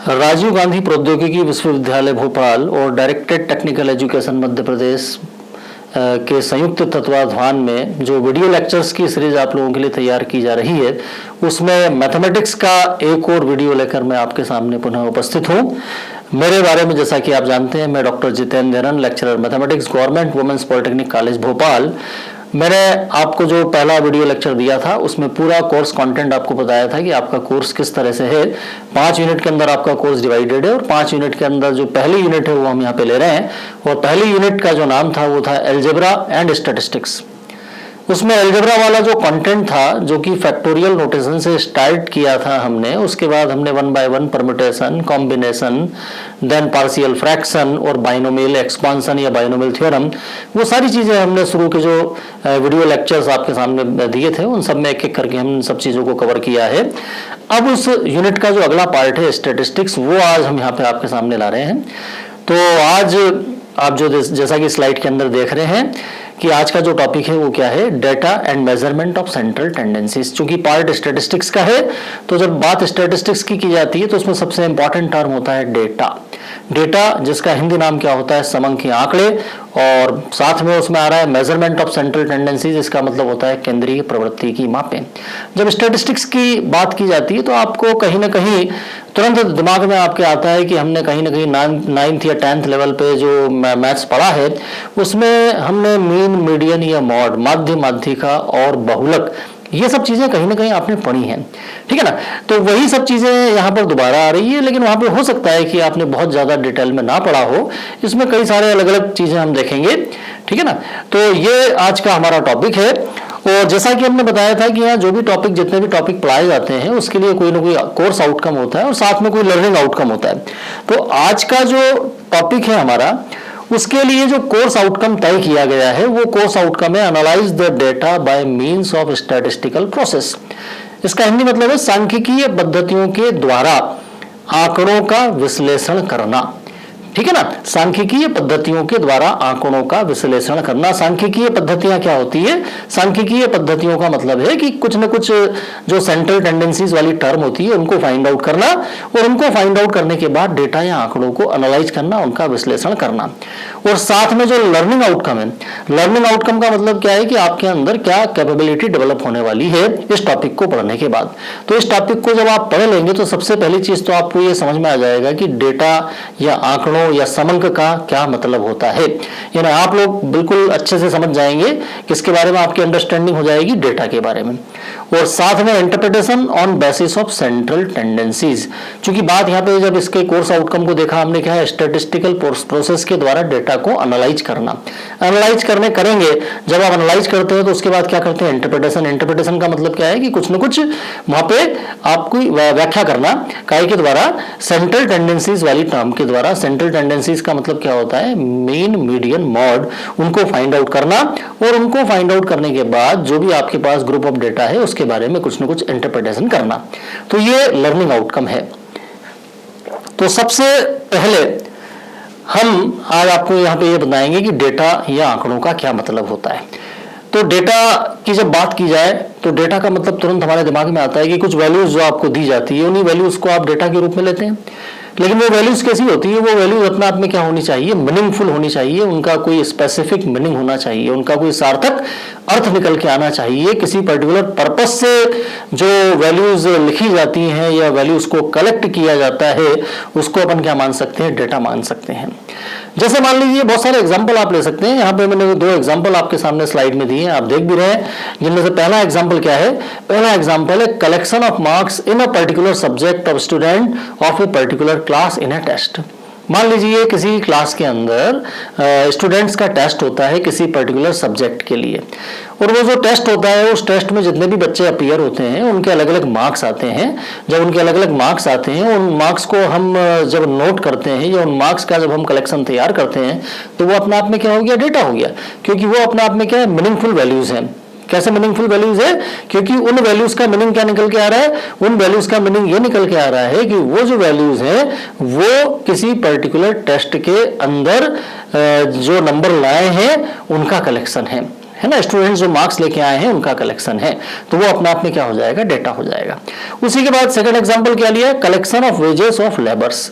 राजीव गांधी प्रौद्योगिकी विश्वविद्यालय भोपाल और directed technical education Madhya Pradesh के संयुक्त तत्वाधान में जो वीडियो लेक्चर्स की सीरीज आप लोगों के लिए तैयार की जा रही है, उसमें मैथमेटिक्स का एक और वीडियो लेकर मैं आपके सामने पुनः उपस्थित हूं। मेरे बारे में जैसा कि आप जानते हैं, मैं doctor Jitendra Dharan, lecturer mathematics, government women's polytechnic college Bhopal. मैंने आपको जो पहला वीडियो लेक्चर दिया था उसमें पूरा कोर्स कंटेंट आपको बताया था कि आपका कोर्स किस तरह से है। 5 यूनिट के अंदर आपका कोर्स डिवाइडेड है और 5 यूनिट के अंदर जो पहली यूनिट है वो हम यहाँ पे ले रहे हैं। और पहली यूनिट का जो नाम था वो था एल्जेब्रा एंड स्टैटिस्टिक्स। उसमें एल्जेब्रा वाला जो कंटेंट था, जो कि फैक्टोरियल नोटेशन से स्टार्ट किया था हमने, उसके बाद हमने 1 by 1 permutation, combination, then partial fraction और बाइनोमियल एक्सपांशन या बाइनोमियल थ्योरम, वो सारी चीजें हमने शुरू के जो वीडियो लेक्चर्स आपके सामने दिए थे उन सब में एक एक करके हम सब चीजों को कवर किया है। अब उस यूनिट का जो अगला पार्ट है स्टैटिस्टिक्स, वो आज हम यहाँ पे आपके सामने ला रहे हैं। तो आज आप जो जैसा कि स्लाइड के अंदर देख रहे हैं कि आज का जो टॉपिक है वो क्या है, data and measurement of central tendencies. चूंकि पार्ट स्टैटिस्टिक्स का है तो जब बात स्टैटिस्टिक्स की जाती है तो उसमें सबसे इंपॉर्टेंट टर्म होता है डेटा। डेटा जिसका हिंदी नाम क्या होता है, समंकी आंकड़े, और साथ में उसमें आ रहा है मेजरमेंट ऑफ सेंट्रल टेंडेंसीज, इसका मतलब होता है केंद्रीय प्रवृत्ति की मापें। जब स्टैटिस्टिक्स की बात की जाती है तो आपको कहीं ना कहीं तुरंत दिमाग में आपके आता है कि हमने कहीं ना कहीं 9th या 10th लेवल पे जो मैथ्स पढ़ा है उसमें हमने मीन, मीडियन या मॉड, माध्य, माध्यिका और बहुलक, ये सब चीजें कहीं ना कहीं आपने पढ़ी हैं, ठीक है ना। तो वही सब चीजें यहाँ पर दोबारा आ रही है, लेकिन वहां पे हो सकता है कि आपने बहुत ज्यादा डिटेल में ना पढ़ा हो। इसमें कई सारे अलग अलग चीजें हम देखेंगे, ठीक है ना। तो ये आज का हमारा टॉपिक है। और जैसा कि हमने बताया था कि यहाँ जो भी टॉपिक, जितने भी टॉपिक पढ़ाए जाते हैं उसके लिए कोई ना कोई कोर्स आउटकम होता है और साथ में कोई लर्निंग आउटकम होता है। तो आज का जो टॉपिक है हमारा, उसके लिए जो कोर्स आउटकम तय किया गया है वो कोर्स आउटकम है analyse the data by means of statistical process. इसका हिंदी मतलब है सांख्यिकीय पद्धतियों के द्वारा आंकड़ों का विश्लेषण करना, ठीक है ना। सांख्यिकीय पद्धतियों के द्वारा आंकड़ों का विश्लेषण करना। सांख्यिकीय पद्धतियां क्या होती है? सांख्यिकीय पद्धतियों का मतलब है कि कुछ न कुछ जो सेंट्रल टेंडेंसीज वाली टर्म होती है उनको फाइंड आउट करना, और उनको फाइंड आउट करने के बाद डेटा या आंकड़ों को एनालाइज करना, उनका विश्लेषण करना। और साथ में जो लर्निंग आउटकम है, लर्निंग आउटकम का मतलब क्या है कि आपके अंदर क्या कैपेबिलिटी डेवलप होने वाली है इस टॉपिक को पढ़ने के बाद। तो इस टॉपिक को जब आप पढ़ लेंगे तो सबसे पहली चीज तो आपको ये समझ में आ जाएगा कि डेटा या आंकड़ों या समंक का क्या मतलब होता है। यानी आप लोग बिल्कुल अच्छे से समझ जाएंगे, किसके बारे में आपकी अंडरस्टैंडिंग हो जाएगी, डेटा के बारे में। और साथ में interpretation on basis of central tendencies. चूंकि बात यहाँ पे जब इसके कोर्स आउटकम को देखा हमने, क्या है, स्टैटिस्टिकल प्रोसेस के द्वारा डेटा को एनालाइज करना। एनालाइज करेंगे, जब आप एनालाइज करते हैं तो उसके बाद क्या करते हैं, इंटरप्रिटेशन। इंटरप्रिटेशन का मतलब क्या है कि कुछ न कुछ वहां पे आपको व्याख्या करना काय के द्वारा, सेंट्रल टेंडेंसीज वाली टर्म के द्वारा। सेंट्रल टेंडेंसीज का मतलब क्या होता है, मीन, मीडियन, मॉड, उनको फाइंड आउट करना। और उनको फाइंड आउट करने के बाद जो भी आपके पास ग्रुप ऑफ डेटा है उसके बारे में कुछ न कुछ इंटरप्रिटेशन करना। तो ये लर्निंग आउटकम है। तो सबसे पहले हम आज आपको यहाँ पे ये बताएंगे कि डेटा या आंकड़ों का क्या मतलब होता है। तो डेटा की जब बात की जाए तो डेटा का मतलब तुरंत हमारे दिमाग में आता है कि कुछ वैल्यूज जो आपको दी जाती है, उन्हीं वैल्यूज को आप डेटा के रूप में लेते हैं। लेकिन वो वैल्यूज कैसी होती है, वो वैल्यूज अपने आप में क्या होनी चाहिए, मीनिंगफुल होनी चाहिए, उनका कोई स्पेसिफिक मीनिंग होना चाहिए, उनका कोई सार्थक अर्थ निकल के आना चाहिए। किसी पर्टिकुलर पर्पस से जो वैल्यूज लिखी जाती हैं या वैल्यूज को कलेक्ट किया जाता है उसको अपन क्या मान सकते हैं, डेटा मान सकते हैं। जैसे मान लीजिए बहुत सारे एग्जाम्पल आप ले सकते हैं। यहाँ पे मैंने 2 एग्जाम्पल आपके सामने स्लाइड में दिए हैं, आप देख भी रहे हैं। जिनमें से पहला एग्जाम्पल क्या है, पहला एग्जाम्पल है collection of marks in a particular subject of student of a particular class in a test. मान लीजिए किसी क्लास के अंदर स्टूडेंट्स का टेस्ट होता है किसी पर्टिकुलर सब्जेक्ट के लिए, और वो जो टेस्ट होता है उस टेस्ट में जितने भी बच्चे अपीयर होते हैं उनके अलग अलग मार्क्स आते हैं। जब उनके अलग अलग मार्क्स आते हैं, उन मार्क्स को हम जब नोट करते हैं या उन मार्क्स का जब हम कलेक्शन तैयार करते हैं तो वो अपने आप में क्या हो गया, डेटा हो गया। क्योंकि वो अपने आप में क्या है, मीनिंगफुल वैल्यूज हैं। कैसे मीनिंगफुल वैल्यूज है, क्योंकि उन वैल्यूज का मीनिंग क्या निकल के आ रहा है, उन वैल्यूज का मीनिंग ये निकल के आ रहा है कि वो जो वैल्यूज हैं वो किसी पर्टिकुलर टेस्ट के अंदर जो नंबर लाए हैं उनका कलेक्शन है। है ना, स्टूडेंट्स जो मार्क्स लेके आए हैं उनका कलेक्शन है, तो वो अपने आप में क्या हो जाएगा, डेटा हो जाएगा। उसी के बाद सेकंड एग्जांपल क्या लिया, collection of wages of labours.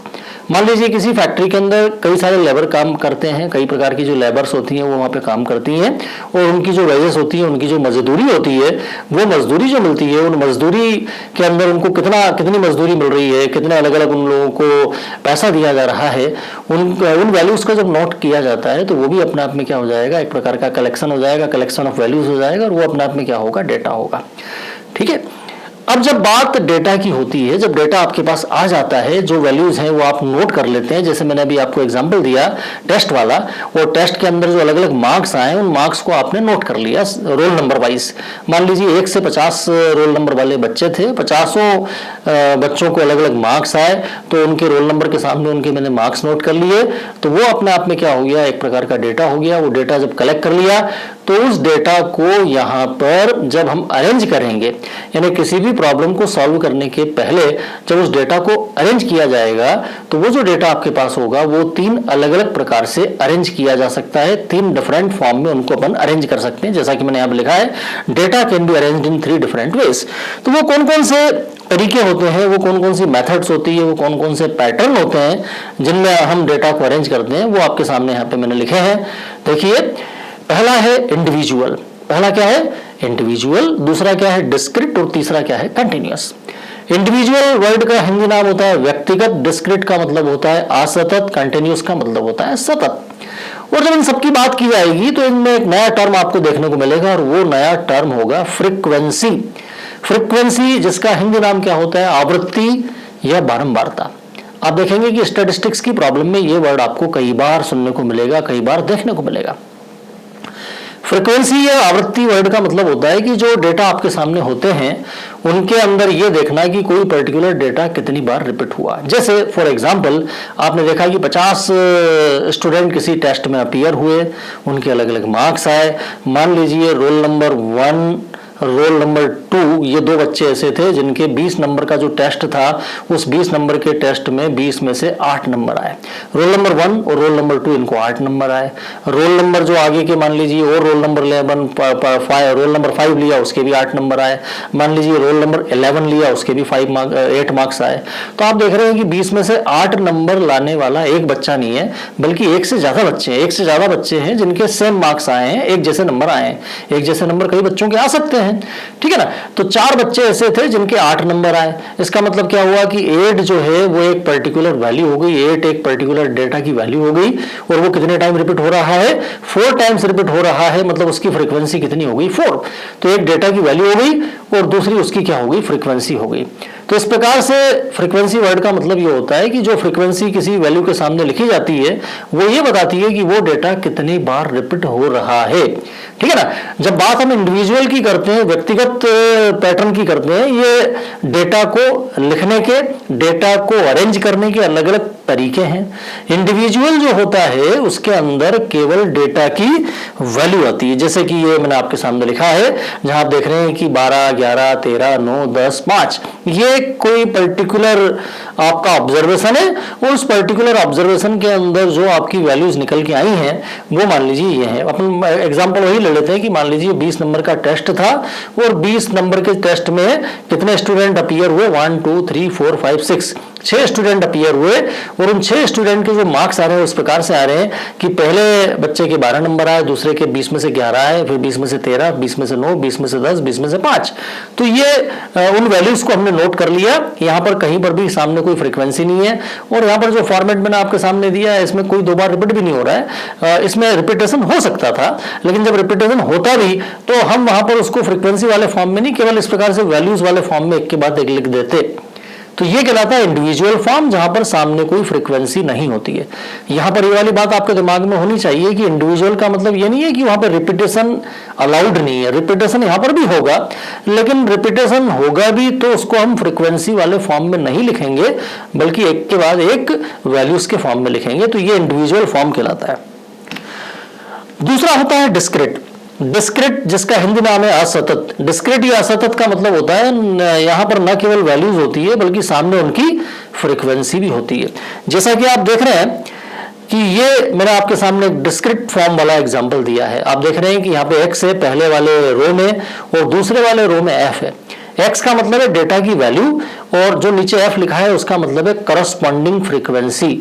मान लीजिए किसी फैक्ट्री के अंदर कई सारे लेबर काम करते हैं, कई प्रकार की जो लेबर्स होती हैं वो वहाँ पे काम करती हैं, और उनकी जो वेजेस होती है, उनकी जो मजदूरी होती है, वो मजदूरी जो मिलती है, उन मजदूरी के अंदर उनको कितनी मजदूरी मिल रही है, कितने अलग अलग उन लोगों को पैसा दिया जा रहा है, उन वैल्यूज का जब नोट किया जाता है तो वो भी अपने आप में क्या हो जाएगा, एक प्रकार का कलेक्शन हो जाएगा, कलेक्शन ऑफ वैल्यूज हो जाएगा, और वो अपने आप में क्या होगा, डेटा होगा। ठीक है। अब जब बात डेटा की होती है, जब डेटा आपके पास आ जाता है, जो वैल्यूज हैं वो आप नोट कर लेते हैं, जैसे मैंने अभी आपको एग्जांपल दिया टेस्ट वाला, और टेस्ट के अंदर जो अलग अलग मार्क्स आए उन मार्क्स को आपने नोट कर लिया रोल नंबर वाइज। मान लीजिए 1 से 50 रोल नंबर वाले बच्चे थे, 50 बच्चों को अलग अलग मार्क्स आए, तो उनके रोल नंबर के सामने उनके मैंने मार्क्स नोट कर लिए, तो वो अपने आप में क्या हो गया, एक प्रकार का डेटा हो गया। वो डेटा जब कलेक्ट कर लिया तो उस डेटा को यहाँ पर जब हम अरेंज करेंगे, यानी किसी भी प्रॉब्लम को सॉल्व करने के पहले जब उस डेटा को अरेंज किया जाएगा, तो वो जो डेटा आपके पास होगा वो 3 अलग अलग प्रकार से अरेंज किया जा सकता है, 3 डिफरेंट फॉर्म में उनको अपन अरेंज कर सकते हैं। जैसा कि मैंने यहाँ पर लिखा है, data can be arranged in 3 different ways. तो वो कौन कौन से तरीके होते हैं, वो कौन कौन सी मेथड्स होती है, वो कौन कौन से पैटर्न होते हैं जिनमें हम डेटा को अरेंज करते हैं, वो आपके सामने यहाँ पे मैंने लिखे हैं। देखिए, पहला है इंडिविजुअल। पहला क्या है, इंडिविजुअल। दूसरा क्या है, डिस्क्रिट। और तीसरा क्या है, कंटिन्यूअस। इंडिविजुअल वर्ड का हिंदी नाम होता है व्यक्तिगत, डिस्क्रिट का मतलब होता है असतत, कंटिन्यूअस का मतलब होता है सतत। और जब इन सबकी बात की जाएगी तो इनमें एक नया टर्म आपको देखने को मिलेगा, और वो नया टर्म होगा फ्रीक्वेंसी। फ्रीक्वेंसी जिसका हिंदी नाम क्या होता है, आवृत्ति या बारंबारता। आप देखेंगे कि स्टैटिस्टिक्स की प्रॉब्लम में ये वर्ड आपको कई बार सुनने को मिलेगा, कई बार देखने को मिलेगा। फ्रीक्वेंसी या आवृत्ति वर्ड का मतलब होता है कि जो डेटा आपके सामने होते हैं उनके अंदर ये देखना कि कोई पर्टिकुलर डेटा कितनी बार रिपीट हुआ। जैसे फॉर एग्जांपल आपने देखा कि 50 स्टूडेंट किसी टेस्ट में अपीयर हुए, उनके अलग अलग मार्क्स आए। मान लीजिए रोल नंबर 1, रोल नंबर 2, ये 2 बच्चे ऐसे थे जिनके 20 नंबर का जो टेस्ट था, उस 20 नंबर के टेस्ट में 20 में से 8 नंबर आए। रोल नंबर 1 और रोल नंबर 2 इनको 8 नंबर आए। रोल नंबर जो आगे के मान लीजिए और रोल नंबर 5 लिया, उसके भी 8 नंबर आए। मान लीजिए रोल नंबर 11 लिया, उसके भी 8 मार्क्स आए। तो आप देख रहे हैं कि 20 में से 8 नंबर लाने वाला एक बच्चा नहीं है, बल्कि एक से ज्यादा बच्चे हैं जिनके सेम मार्क्स आए हैं, एक जैसे नंबर आए हैं। एक जैसे नंबर कई बच्चों के आ सकते हैं, ठीक है ना। तो 4 बच्चे ऐसे थे जिनके 8 नंबर आए। इसका मतलब क्या हुआ कि 8 जो है वो एक पर्टिकुलर वैल्यू हो गई, 8 एक पर्टिकुलर डेटा की वैल्यू हो गई, और वो कितने टाइम रिपीट हो रहा है, 4 टाइम्स रिपीट हो रहा है। मतलब उसकी फ्रीक्वेंसी कितनी हो गई, 4। तो एक डेटा की वैल्यू हो गई और दूसरी उसकी क्या हो गई, फ्रीक्वेंसी हो गई। तो इस प्रकार से फ्रीक्वेंसी वर्ड का मतलब ये होता है कि जो फ्रीक्वेंसी किसी वैल्यू के सामने लिखी जाती है वो ये बताती है कि वो डेटा कितनी बार रिपीट हो रहा है, ठीक है ना। जब बात हम इंडिविजुअल की करते हैं, व्यक्तिगत पैटर्न की करते हैं, ये डेटा को लिखने के, डेटा को अरेंज करने के अलग अलग तरीके हैं। इंडिविजुअल जो होता है उसके अंदर केवल डेटा की वैल्यू आती है, जैसे कि ये मैंने आपके सामने लिखा है, जहां आप देख रहे हैं कि 12, 11, 13, 9, 10, 5, ये कोई पर्टिकुलर आपका ऑब्जर्वेशन है, और उस पर्टिकुलर ऑब्जर्वेशन के अंदर जो आपकी वैल्यूज निकल के आई हैं वो मान लीजिए ये है। अपन एग्जांपल वही ले लेते हैं कि मान लीजिए 20 नंबर का टेस्ट था, और 20 नंबर के टेस्ट में कितने स्टूडेंट अपीयर हुए, 1, 2, 3, 4, 5, 6, 6 स्टूडेंट अपीयर हुए। और उन 6 स्टूडेंट के जो मार्क्स आ रहे हैं उस प्रकार से आ रहे हैं कि पहले बच्चे के 12 नंबर आए, दूसरे के 20 में से 11 आए, फिर 20 में से 13, 20 में से 9, 20 में से 10, 20 में से 5। तो ये उन वैल्यूज को हमने नोट कर लिया। यहाँ पर कहीं पर भी सामने कोई फ्रीक्वेंसी नहीं है, और यहाँ पर जो फॉर्मेट मैंने आपके सामने दिया है इसमें कोई 2 बार रिपीट भी नहीं हो रहा है। इसमें रिपीटेशन हो सकता था, लेकिन जब रिपीटेशन होता भी तो हम वहां पर उसको फ्रीक्वेंसी वाले फॉर्म में नहीं, केवल इस प्रकार से वैल्यूज वाले फॉर्म में एक के बाद एक लिख देते। तो ये कहलाता है इंडिविजुअल फॉर्म, जहां पर सामने कोई फ्रीक्वेंसी नहीं होती है। यहां पर ये वाली बात आपके दिमाग में होनी चाहिए कि इंडिविजुअल का मतलब ये नहीं है कि वहां पर रिपीटेशन अलाउड नहीं है। रिपीटेशन यहां पर भी होगा, लेकिन रिपीटेशन होगा भी तो उसको हम फ्रीक्वेंसी वाले फॉर्म में नहीं लिखेंगे, बल्कि एक के बाद एक वैल्यूज के फॉर्म में लिखेंगे। तो ये इंडिविजुअल फॉर्म कहलाता है। दूसरा होता है डिस्क्रिट। डिस्क्रिट जिसका हिंदी नाम है असतत। डिस्क्रिट या असतत का मतलब होता है यहां पर न केवल वैल्यूज होती है बल्कि सामने उनकी फ्रीक्वेंसी भी होती है। जैसा कि आप देख रहे हैं कि ये मैंने आपके सामने एक डिस्क्रिट फॉर्म वाला एग्जांपल दिया है। आप देख रहे हैं कि यहाँ पे x है पहले वाले रो में और दूसरे वाले रो में f है। x का मतलब है डेटा की वैल्यू और जो नीचे f लिखा है उसका मतलब है करस्पॉन्डिंग फ्रीक्वेंसी,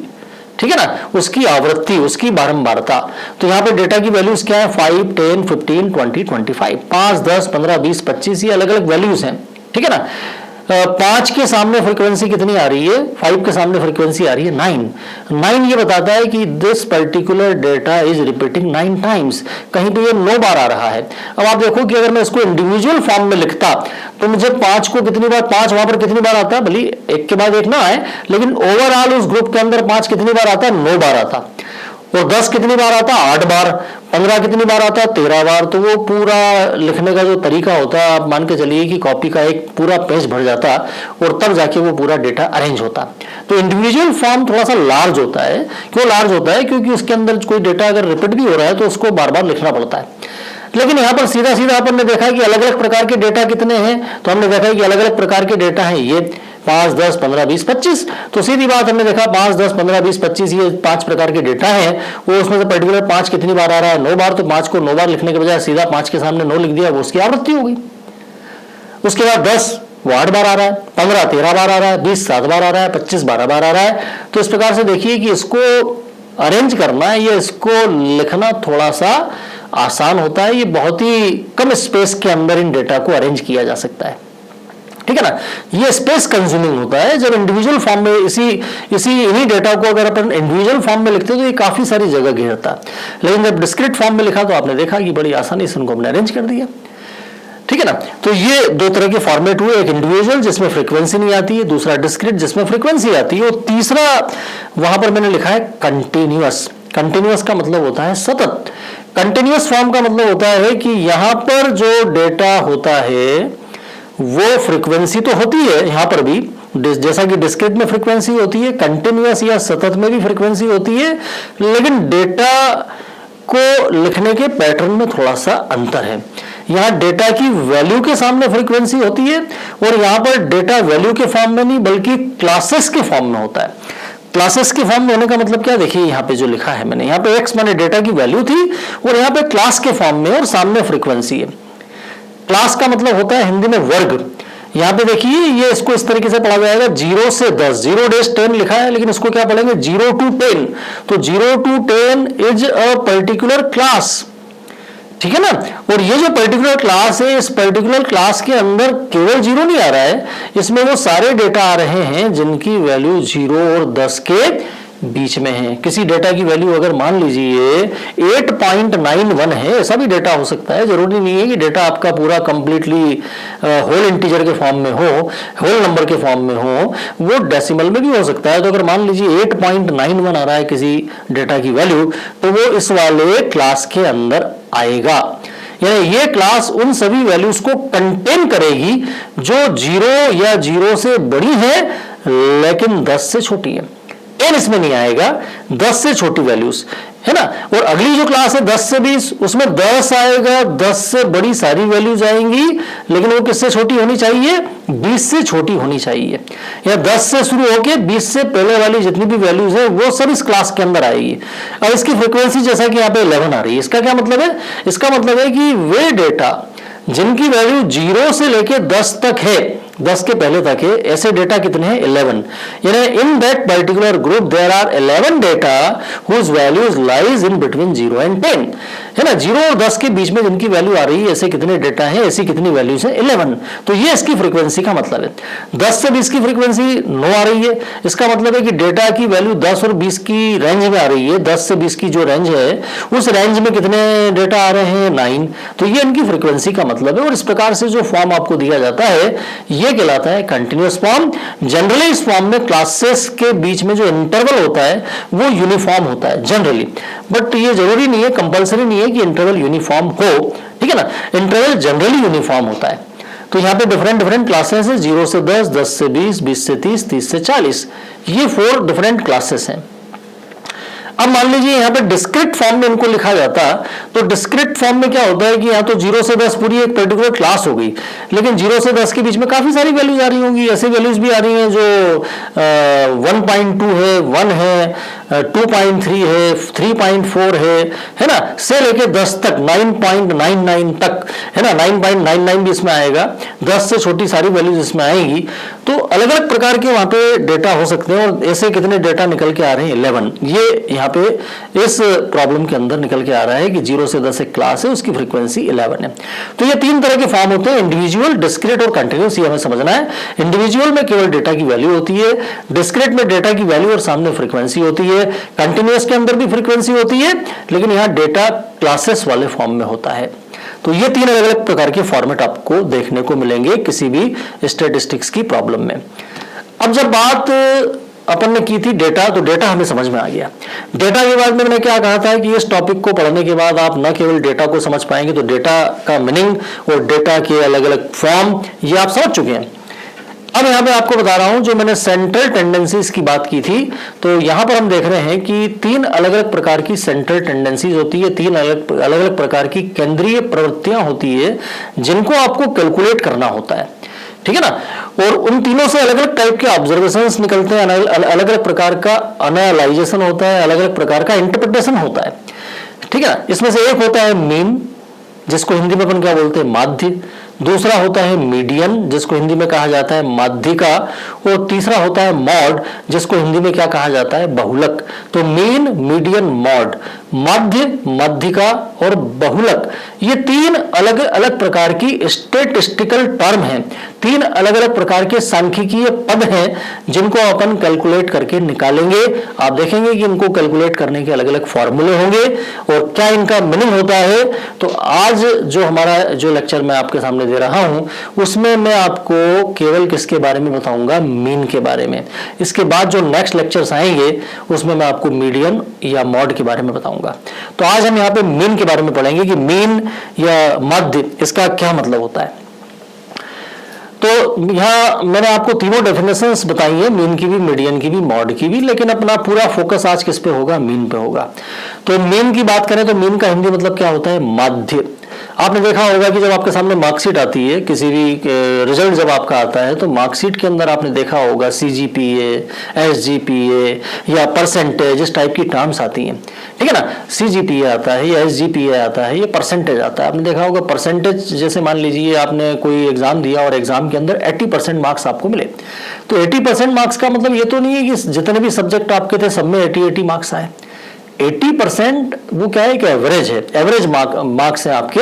ठीक है ना, उसकी आवृत्ति, उसकी बारंबारता। तो यहाँ पे डेटा की वैल्यूज क्या है, 5, 10, 15, 20, 25, 5, 10, 15, 20, 25, ये अलग अलग वैल्यूज हैं, ठीक है ना। 5 के सामने फ्रीक्वेंसी कितनी आ रही है, 5 के सामने फ्रीक्वेंसी आ रही है 9। 9 ये बताता है कि this particular data is repeating 9 times, कहीं पे ये 9 बार आ रहा है। अब आप देखो कि अगर मैं इसको इंडिविजुअल फॉर्म में लिखता तो मुझे 5 को कितनी बार, 5 वहां पर कितनी बार आता है, भले एक के बाद एक ना आए, लेकिन ओवरऑल उस ग्रुप के अंदर 5 कितनी बार आता है, 9 बार आता। और 10 कितनी बार आता है, 8 बार। 15 कितनी बार आता है, 13 बार। तो वो पूरा लिखने का जो तरीका होता है, आप मान के चलिए कि कॉपी का एक पूरा पेज भर जाता और तब जाके वो पूरा डेटा अरेंज होता। तो इंडिविजुअल फॉर्म थोड़ा सा लार्ज होता है। क्यों लार्ज होता है, क्योंकि उसके अंदर कोई डेटा अगर रिपीट भी हो रहा है तो उसको बार बार लिखना पड़ता है। लेकिन यहाँ पर सीधा सीधा अपन ने देखा कि अलग अलग प्रकार के डेटा कितने हैं, तो हमने देखा कि अलग अलग प्रकार के डेटा हैं ये 5, 10, 15, 20, 25। तो सीधी बात हमने देखा 5, 10, 15, 20, 25 ये 5 प्रकार के डेटा हैं। वो उसमें से पर्टिकुलर 5 कितनी बार आ रहा है, 9 बार। तो 5 को 9 बार लिखने के बजाय सीधा 5 के सामने 9 लिख दिया, वो उसकी आवृत्ति हो गई। उसके बाद 10 वो 8 बार आ रहा है, 15 13 बार आ रहा है, 20 7 बार आ रहा है, 25 12 बार आ रहा है। तो इस प्रकार से देखिए कि इसको अरेंज करना है, ये इसको लिखना थोड़ा सा आसान होता है। ये बहुत ही कम स्पेस के अंदर इन डेटा को अरेंज किया जा सकता है, ठीक है ना। ये स्पेस कंज्यूमिंग होता है। जब इंडिविजुअल फॉर्म में इन्हीं डेटा को अगर अपन इंडिविजुअल फॉर्म में लिखते हैं तो ये काफी सारी जगह घेरता है। लेकिन जब डिस्क्रीट फॉर्म में लिखा तो आपने देखा कि बड़ी आसानी से उनको हमने अरेंज कर दिया, ठीक है ना। तो ये दो तरह के फॉर्मेट हुए, एक इंडिविजुअल जिसमें फ्रीक्वेंसी नहीं आती है, दूसरा डिस्क्रीट जिसमें फ्रीक्वेंसी आती है, और तीसरा वहां पर मैंने लिखा है कंटिन्यूअस। कंटिन्यूअस का मतलब होता है सतत। कंटिन्यूअस फॉर्म का मतलब होता है कि यहां पर जो डेटा होता है वो फ्रीक्वेंसी तो होती है यहां पर भी, जैसा कि डिस्क्रीट में फ्रीक्वेंसी होती है, कंटिन्यूअस या सतत में भी फ्रीक्वेंसी होती है, लेकिन डेटा को लिखने के पैटर्न में थोड़ा सा अंतर है। यहां डेटा की वैल्यू के सामने फ्रीक्वेंसी होती है और यहां पर डेटा वैल्यू के फॉर्म में नहीं बल्कि क्लासेस के फॉर्म में होता है। क्लासेस के फॉर्म में होने का मतलब क्या, देखिए यहाँ पे जो लिखा है मैंने, यहाँ पे x माने डेटा की वैल्यू थी और यहाँ पे क्लास के फॉर्म में और सामने फ्रीक्वेंसी है। क्लास का मतलब होता है हिंदी में वर्ग। यहाँ पे देखिए ये इसको इस तरीके से पढ़ा जाएगा 0 से 10, 0-10 लिखा है, लेकिन इसको क्या पढ़ेंगे 0 to 10। तो 0 to 10 is a particular class, ठीक है ना। और ये जो पर्टिकुलर क्लास है, इस पर्टिकुलर क्लास के अंदर केवल 0 नहीं आ रहा है, इसमें वो सारे डेटा आ रहे हैं जिनकी वैल्यू 0 और 10 के बीच में है। किसी डेटा की वैल्यू अगर मान लीजिए 8.91 है, ऐसा भी डेटा हो सकता है। जरूरी नहीं है कि डेटा आपका पूरा कंप्लीटली होल इंटीजर के फॉर्म में हो, होल नंबर के फॉर्म में हो, वो डेसिमल में भी हो सकता है। तो अगर मान लीजिए 8.91 आ रहा है किसी डेटा की वैल्यू, तो वो इस वाले क्लास के अंदर आएगा। यानी ये क्लास उन सभी वैल्यूज को कंटेन करेगी जो 0 या 0 से बड़ी है लेकिन 10 से छोटी है। 10 इसमें नहीं आएगा, 10 से छोटी वैल्यूज है ना। और अगली जो क्लास है 10 से 20, उसमें 10 आएगा, 10 से बड़ी सारी वैल्यूज आएंगी, लेकिन वो किससे छोटी होनी चाहिए, 20 से छोटी होनी चाहिए। या 10 से शुरू होकर 20 से पहले वाली जितनी भी वैल्यूज है वो सब इस क्लास के अंदर आएगी। और इसकी फ्रीक्वेंसी जैसा कि यहाँ पे 11 आ रही है, इसका क्या मतलब है, इसका मतलब है कि वे डेटा जिनकी वैल्यू 0 से लेके 10 तक है, 10 के पहले तक है, ऐसे डेटा कितने हैं 11। यानी in that particular group there are 11 data whose values lies in between 0 and 10, है ना। 0 और 10 के बीच में जिनकी वैल्यू आ रही है, ऐसे कितने डेटा हैं, ऐसी कितनी वैल्यूज हैं 11। तो ये इसकी फ्रीक्वेंसी का मतलब है। 10 से 20 की फ्रीक्वेंसी 9 आ रही है, इसका मतलब है कि डेटा की वैल्यू 10 और 20 की रेंज में आ रही है। 10 से 20 की जो रेंज है उस रेंज में कितने डेटा आ रहे हैं 9। तो ये इनकी फ्रीक्वेंसी का मतलब है। और इस प्रकार से जो फॉर्म आपको दिया जाता है ये कहलाता है कंटिन्यूअस फॉर्म। जनरली इस फॉर्म में क्लासेस के बीच में जो इंटरवल होता है वो यूनिफॉर्म होता है जनरली, बट ये जरूरी नहीं है, कंपलसरी नहीं है कि इंटरवल यूनिफॉर्म हो, ठीक है ना। इंटरवल जनरली यूनिफॉर्म होता है। तो यहाँ पे डिफरेंट क्लासेस है, 0 से 10, 10 से 20, 20 से 30, 30 से 40, ये 4 डिफरेंट क्लासेस हैं। अब मान लीजिए यहाँ पे डिस्क्रीट फॉर्म में इनको लिखा जाता, तो डिस्क्रीट फॉर्म में क्या होता है कि यहाँ तो 0 से 10 पूरी एक पर्टिकुलर क्लास हो गई, लेकिन 0 से 10 के बीच में काफी सारी वैल्यूज आ रही होंगी। ऐसी वैल्यूज भी आ रही हैं जो 1.2 है, 1 है, 2.3 है, 3.4 है ना, से लेके 10 तक 9.99 तक, है ना, 9.99 भी इसमें आएगा, 10 से छोटी सारी वैल्यूज इसमें आएगी। तो अलग अलग प्रकार के वहां पे डेटा हो सकते हैं, और ऐसे कितने डेटा निकल के आ रहे हैं 11। ये यहाँ पे इस प्रॉब्लम के अंदर निकल के आ रहा है कि 0 से 10 एक क्लास है, उसकी फ्रीक्वेंसी 11 है। तो ये 3 तरह के फॉर्म होते हैं, इंडिविजुअल, डिस्क्रीट और कंटिन्यूस। ये हमें समझना है। इंडिविजुअल में केवल डेटा की वैल्यू होती है, डिस्क्रीट में डेटा की वैल्यू और सामने फ्रीक्वेंसी होती है, कंटिन्यूस के अंदर भी फ्रीक्वेंसी होती है, लेकिन यहाँ डेटा क्लासेस वाले फॉर्म में होता है। तो ये 3 अलग अलग प्रकार के फॉर्मेट आपको देखने को मिलेंगे किसी भी स्टैटिस्टिक्स की प्रॉब्लम में। अब जब बात अपन ने की थी डेटा, तो डेटा हमें समझ में आ गया। डेटा के बाद में मैंने क्या कहा था कि इस टॉपिक को पढ़ने के बाद आप न केवल डेटा को समझ पाएंगे, तो डेटा का मीनिंग और डेटा के अलग अलग फॉर्म ये आप समझ चुके हैं। अब यहाँ पे आपको बता रहा हूं, जो मैंने सेंट्रल टेंडेंसीज की बात की थी, तो यहाँ पर हम देख रहे हैं कि 3 अलग अलग प्रकार की सेंट्रल टेंडेंसीज होती है, 3 अलग अलग प्रकार की केंद्रीय प्रवृत्तियां होती है, जिनको आपको कैलकुलेट करना होता है, ठीक है ना। और उन तीनों से अलग अलग टाइप के ऑब्जर्वेशंस निकलते हैं, अलग अलग प्रकार का एनालाइजेशन होता है, अलग अलग प्रकार का इंटरप्रिटेशन होता है, ठीक है। इसमें से एक होता है मीन, जिसको हिंदी में अपन क्या बोलते हैं, माध्य। दूसरा होता है मीडियन, जिसको हिंदी में कहा जाता है माध्यिका। और तीसरा होता है मॉड, जिसको हिंदी में क्या कहा जाता है, बहुलक। तो मीन, मीडियन, मॉड, माध्य, माध्यिका और बहुलक, ये 3 अलग अलग प्रकार की स्टैटिस्टिकल टर्म हैं, 3 अलग अलग प्रकार के सांख्यिकीय पद हैं, जिनको अपन कैलकुलेट करके निकालेंगे। आप देखेंगे कि इनको कैलकुलेट करने के अलग अलग फॉर्मूले होंगे और क्या इनका मीनिंग होता है। तो आज जो हमारा जो लेक्चर मैं आपके सामने दे रहा हूं, उसमें मैं आपको केवल किसके बारे में बताऊंगा, मीन के बारे में। इसके बाद जो नेक्स्ट लेक्चर्स आएंगे उसमें मैं आपको मीडियन या मॉड के बारे में बताऊंगा। तो आज हम यहाँ पे मीन के बारे में पढ़ेंगे कि मीन या मध्य, इसका क्या मतलब होता है। तो यहां मैंने आपको तीनों डेफिनेशंस बताई है, मीन की भी, मीडियन की भी, मॉड की भी, लेकिन अपना पूरा फोकस आज किस पे होगा, मीन पे होगा। तो मीन की बात करें तो मीन का हिंदी मतलब क्या होता है, माध्य। आपने देखा होगा कि जब आपके सामने मार्कशीट आती है, किसी भी रिजल्ट जब आपका आता है, तो मार्कशीट के अंदर आपने देखा होगा CGPA, SGPA या परसेंटेज, इस टाइप की टर्म्स आती हैं, ठीक है ना। CGPA आता है या SGPA आता है, ये परसेंटेज आता है। आपने देखा होगा परसेंटेज, जैसे मान लीजिए आपने कोई एग्जाम दिया और एग्जाम के अंदर 80% मार्क्स आपको मिले, तो 80% मार्क्स का मतलब ये तो नहीं है कि जितने भी सब्जेक्ट आपके थे सब में 80 मार्क्स आए। 80% वो क्या है कि एवरेज है, एवरेज मार्क्स है आपके।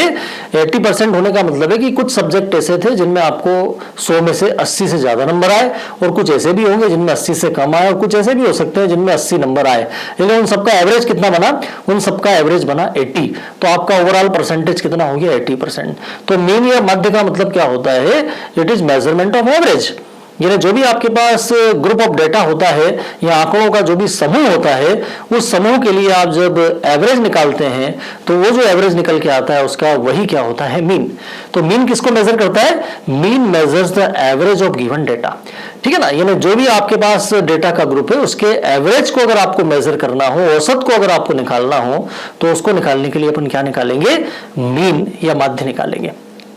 80% होने का मतलब है कि कुछ सब्जेक्ट ऐसे थे जिनमें आपको 100 में से 80 से ज्यादा नंबर आए, और कुछ ऐसे भी होंगे जिनमें 80 से कम आए, और कुछ ऐसे भी हो सकते हैं जिनमें 80 नंबर आए, लेकिन उन सबका एवरेज कितना बना, उन सबका एवरेज बना 80। तो आपका ओवरऑल परसेंटेज कितना हो गया, 80%। तो मीन या मध्य का मतलब क्या होता है, it is measurement of average. यानी जो भी आपके पास ग्रुप ऑफ डेटा होता है या आंकड़ों का जो भी समूह होता है, उस समूह के लिए आप जब एवरेज निकालते हैं, तो वो जो एवरेज निकल के आता है उसका वही क्या होता है, मीन। तो मीन किसको मेजर करता है, mean measures the average of given data, ठीक है ना। यानी जो भी आपके पास डेटा का ग्रुप है, उसके एवरेज को अगर आपको मेजर करना हो, औसत को अगर आपको निकालना हो, तो उसको निकालने के लिए अपन क्या निकालेंगे, मीन या माध्य निकालेंगे,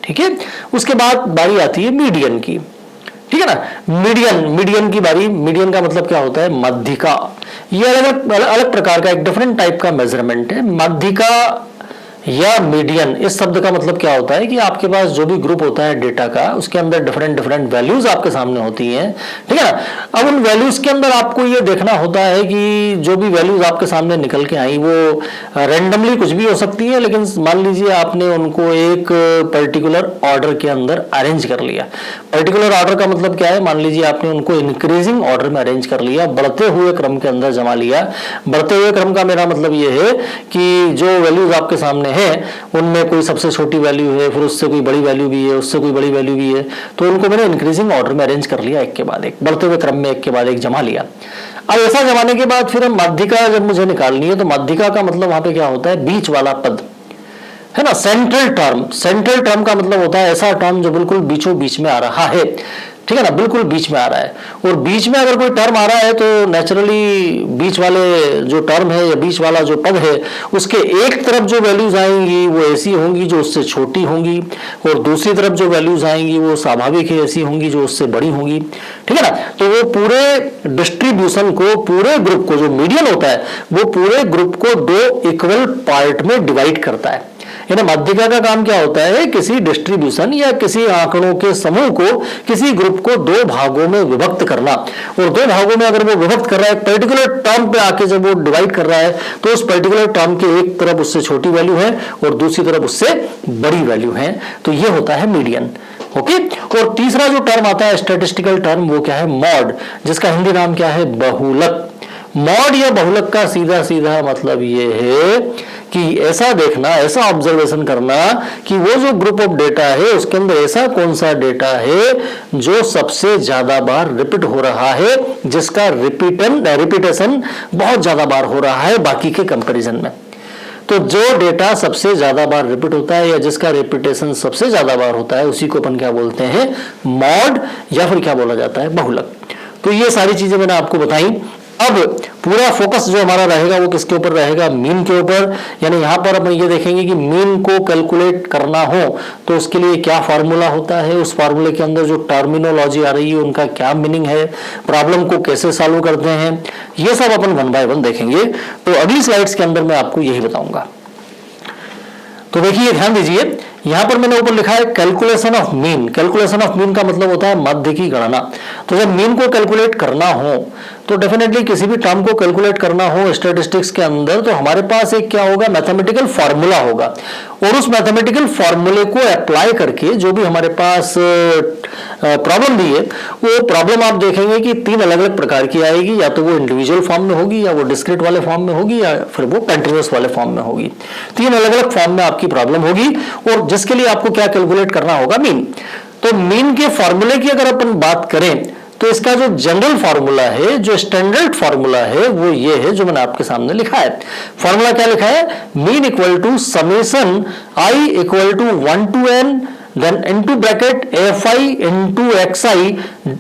ठीक है। उसके बाद बारी आती है मीडियन की, ठीक है ना। मीडियन की बारी, मीडियन का मतलब क्या होता है, माध्यिका। ये अलग प्रकार का एक डिफरेंट टाइप का मेजरमेंट है। माध्यिका या मीडियन, इस शब्द का मतलब क्या होता है कि आपके पास जो भी ग्रुप होता है डेटा का, उसके अंदर डिफरेंट वैल्यूज आपके सामने होती हैं, ठीक है ना। अब उन वैल्यूज के अंदर आपको ये देखना होता है कि जो भी वैल्यूज आपके सामने निकल के आई वो रेंडमली कुछ भी हो सकती है, लेकिन मान लीजिए आपने उनको एक पर्टिकुलर ऑर्डर के अंदर अरेंज कर लिया। पर्टिकुलर ऑर्डर का मतलब क्या है, मान लीजिए आपने उनको इंक्रीजिंग ऑर्डर में अरेंज कर लिया, बढ़ते हुए क्रम के अंदर जमा लिया। बढ़ते हुए क्रम का मेरा मतलब ये है कि जो वैल्यूज आपके सामने है उनमें कोई सबसे छोटी वैल्यू है, फिर उससे कोई बड़ी वैल्यू भी है, उससे कोई बड़ी वैल्यू भी है, तो उनको मैंने इंक्रीजिंग ऑर्डर में अरेंज कर लिया, एक के बाद एक, बढ़ते हुए क्रम में एक के बाद एक जमा लिया। अब ऐसा जमाने के बाद फिर माध्यिका जब मुझे निकालनी है, तो माध्यिका का मतलब वहां पे क्या होता है, बीच वाला पद, है ना। सेंट्रल टर्म का मतलब होता है ऐसा टर्म जो बिल्कुल बीचों बीच में आ रहा है। ठीक है ना, बिल्कुल बीच में आ रहा है। और बीच में अगर कोई टर्म आ रहा है तो नेचुरली बीच वाले जो टर्म है या बीच वाला जो पद है उसके एक तरफ जो वैल्यूज आएंगी वो ऐसी होंगी जो उससे छोटी होंगी, और दूसरी तरफ जो वैल्यूज आएंगी वो स्वाभाविक है ऐसी होंगी जो उससे बड़ी होंगी। ठीक है ना, तो वो पूरे डिस्ट्रीब्यूशन को, पूरे ग्रुप को, जो मीडियन होता है वो पूरे ग्रुप को दो इक्वल पार्ट में डिवाइड करता है। यानी माध्यिका का काम क्या होता है, किसी डिस्ट्रीब्यूशन या किसी आंकड़ों के समूह को, किसी ग्रुप को दो भागों में विभक्त करना, और दो भागों में अगर वो विभक्त कर रहा है, एक पर्टिकुलर टर्म पे आके जब वो डिवाइड कर रहा है तो उस पर्टिकुलर टर्म के एक तरफ उससे छोटी वैल्यू है और दूसरी तरफ उससे बड़ी वैल्यू है, तो ये होता है मीडियन। ओके, और तीसरा जो टर्म आता है स्टैटिस्टिकल टर्म, वो क्या है, मॉड, जिसका हिंदी नाम क्या है, बहुलक। मॉड या बहुलक का सीधा सीधा मतलब ये है कि ऐसा देखना, ऐसा ऑब्जर्वेशन करना कि वो जो ग्रुप ऑफ डेटा है उसके अंदर ऐसा कौन सा डेटा है जो सबसे ज्यादा बार रिपीट हो रहा है, जिसका रिपीटेशन बहुत ज्यादा बार हो रहा है बाकी के कंपैरिजन में। तो जो डेटा सबसे ज्यादा बार रिपीट होता है या जिसका रिपीटेशन सबसे ज्यादा बार होता है उसी को अपन क्या बोलते हैं, मॉड, या फिर क्या बोला जाता है, बहुलक। तो ये सारी चीजें मैंने आपको बताई। अब पूरा फोकस जो हमारा रहेगा वो किसके ऊपर रहेगा, मीन के ऊपर। यानी यहां पर अपन ये देखेंगे कि मीन को कैलकुलेट करना हो तो उसके लिए क्या फार्मूला होता है, उस फार्मूले के अंदर जो टर्मिनोलॉजी आ रही है उनका क्या मीनिंग है, प्रॉब्लम को कैसे सॉल्व करते हैं, ये सब अपन वन बाय वन देखेंगे। तो अगली स्लाइड्स के अंदर मैं आपको यही बताऊंगा। तो देखिए, ध्यान दीजिए, यहां पर मैंने ऊपर लिखा है calculation of mean. Calculation of mean का मतलब होता है मध्य की गणना। तो जब मीन को कैलकुलेट करना हो तो डेफिनेटली किसी भी टर्म को कैलकुलेट करना हो स्टैटिस्टिक्स के अंदर तो हमारे पास एक क्या होगा, मैथमेटिकल फॉर्मूला होगा, और उस मैथमेटिकल फॉर्मूले को अप्लाई करके जो भी हमारे पास प्रॉब्लम दी है वो प्रॉब्लम आप देखेंगे कि तीन अलग अलग प्रकार की आएगी, या तो वो इंडिविजुअल फॉर्म में होगी, या वो डिस्क्रीट वाले फॉर्म में होगी, या फिर वो कंटिन्यूअस वाले फॉर्म में होगी। तीन अलग अलग फॉर्म में आपकी प्रॉब्लम होगी, और जिसके लिए आपको क्या कैलकुलेट करना होगा, मीन। तो मीन के फॉर्मूले की अगर अपन बात करें तो इसका जो जनरल फार्मूला है, जो स्टैंडर्ड फार्मूला है, वो ये है जो मैंने आपके सामने लिखा है। फार्मूला क्या लिखा है, mean equal to summation i equal to 1 to n then into bracket fi into xi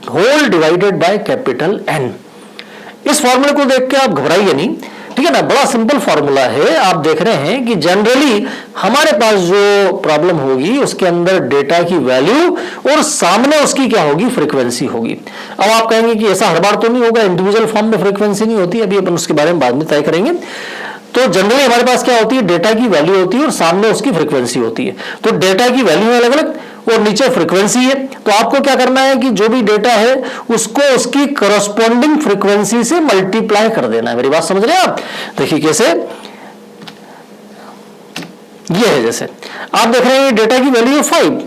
whole divided by capital N। इस फार्मूले को देख के आप घबराइए नहीं, ठीक है ना, बड़ा सिंपल फार्मूला है। आप देख रहे हैं कि जनरली हमारे पास जो प्रॉब्लम होगी उसके अंदर डेटा की वैल्यू और सामने उसकी क्या होगी, फ्रीक्वेंसी होगी। अब आप कहेंगे कि ऐसा हर बार तो नहीं होगा, इंडिविजुअल फॉर्म में फ्रीक्वेंसी नहीं होती, अभी अपन उसके बारे में बाद में तय करेंगे। तो जनरली हमारे पास क्या होती है, डेटा की वैल्यू होती है और सामने उसकी फ्रीक्वेंसी होती है। तो डेटा की वैल्यू अलग अलग और नीचे फ्रीक्वेंसी है। तो आपको क्या करना है कि जो भी डेटा है उसको उसकी करस्पॉन्डिंग फ्रीक्वेंसी से मल्टीप्लाई कर देना है। मेरी बात समझ रहे हैं आप? देखिए कैसे, ये है, जैसे आप देख रहे हैं डेटा की वैल्यू है 5,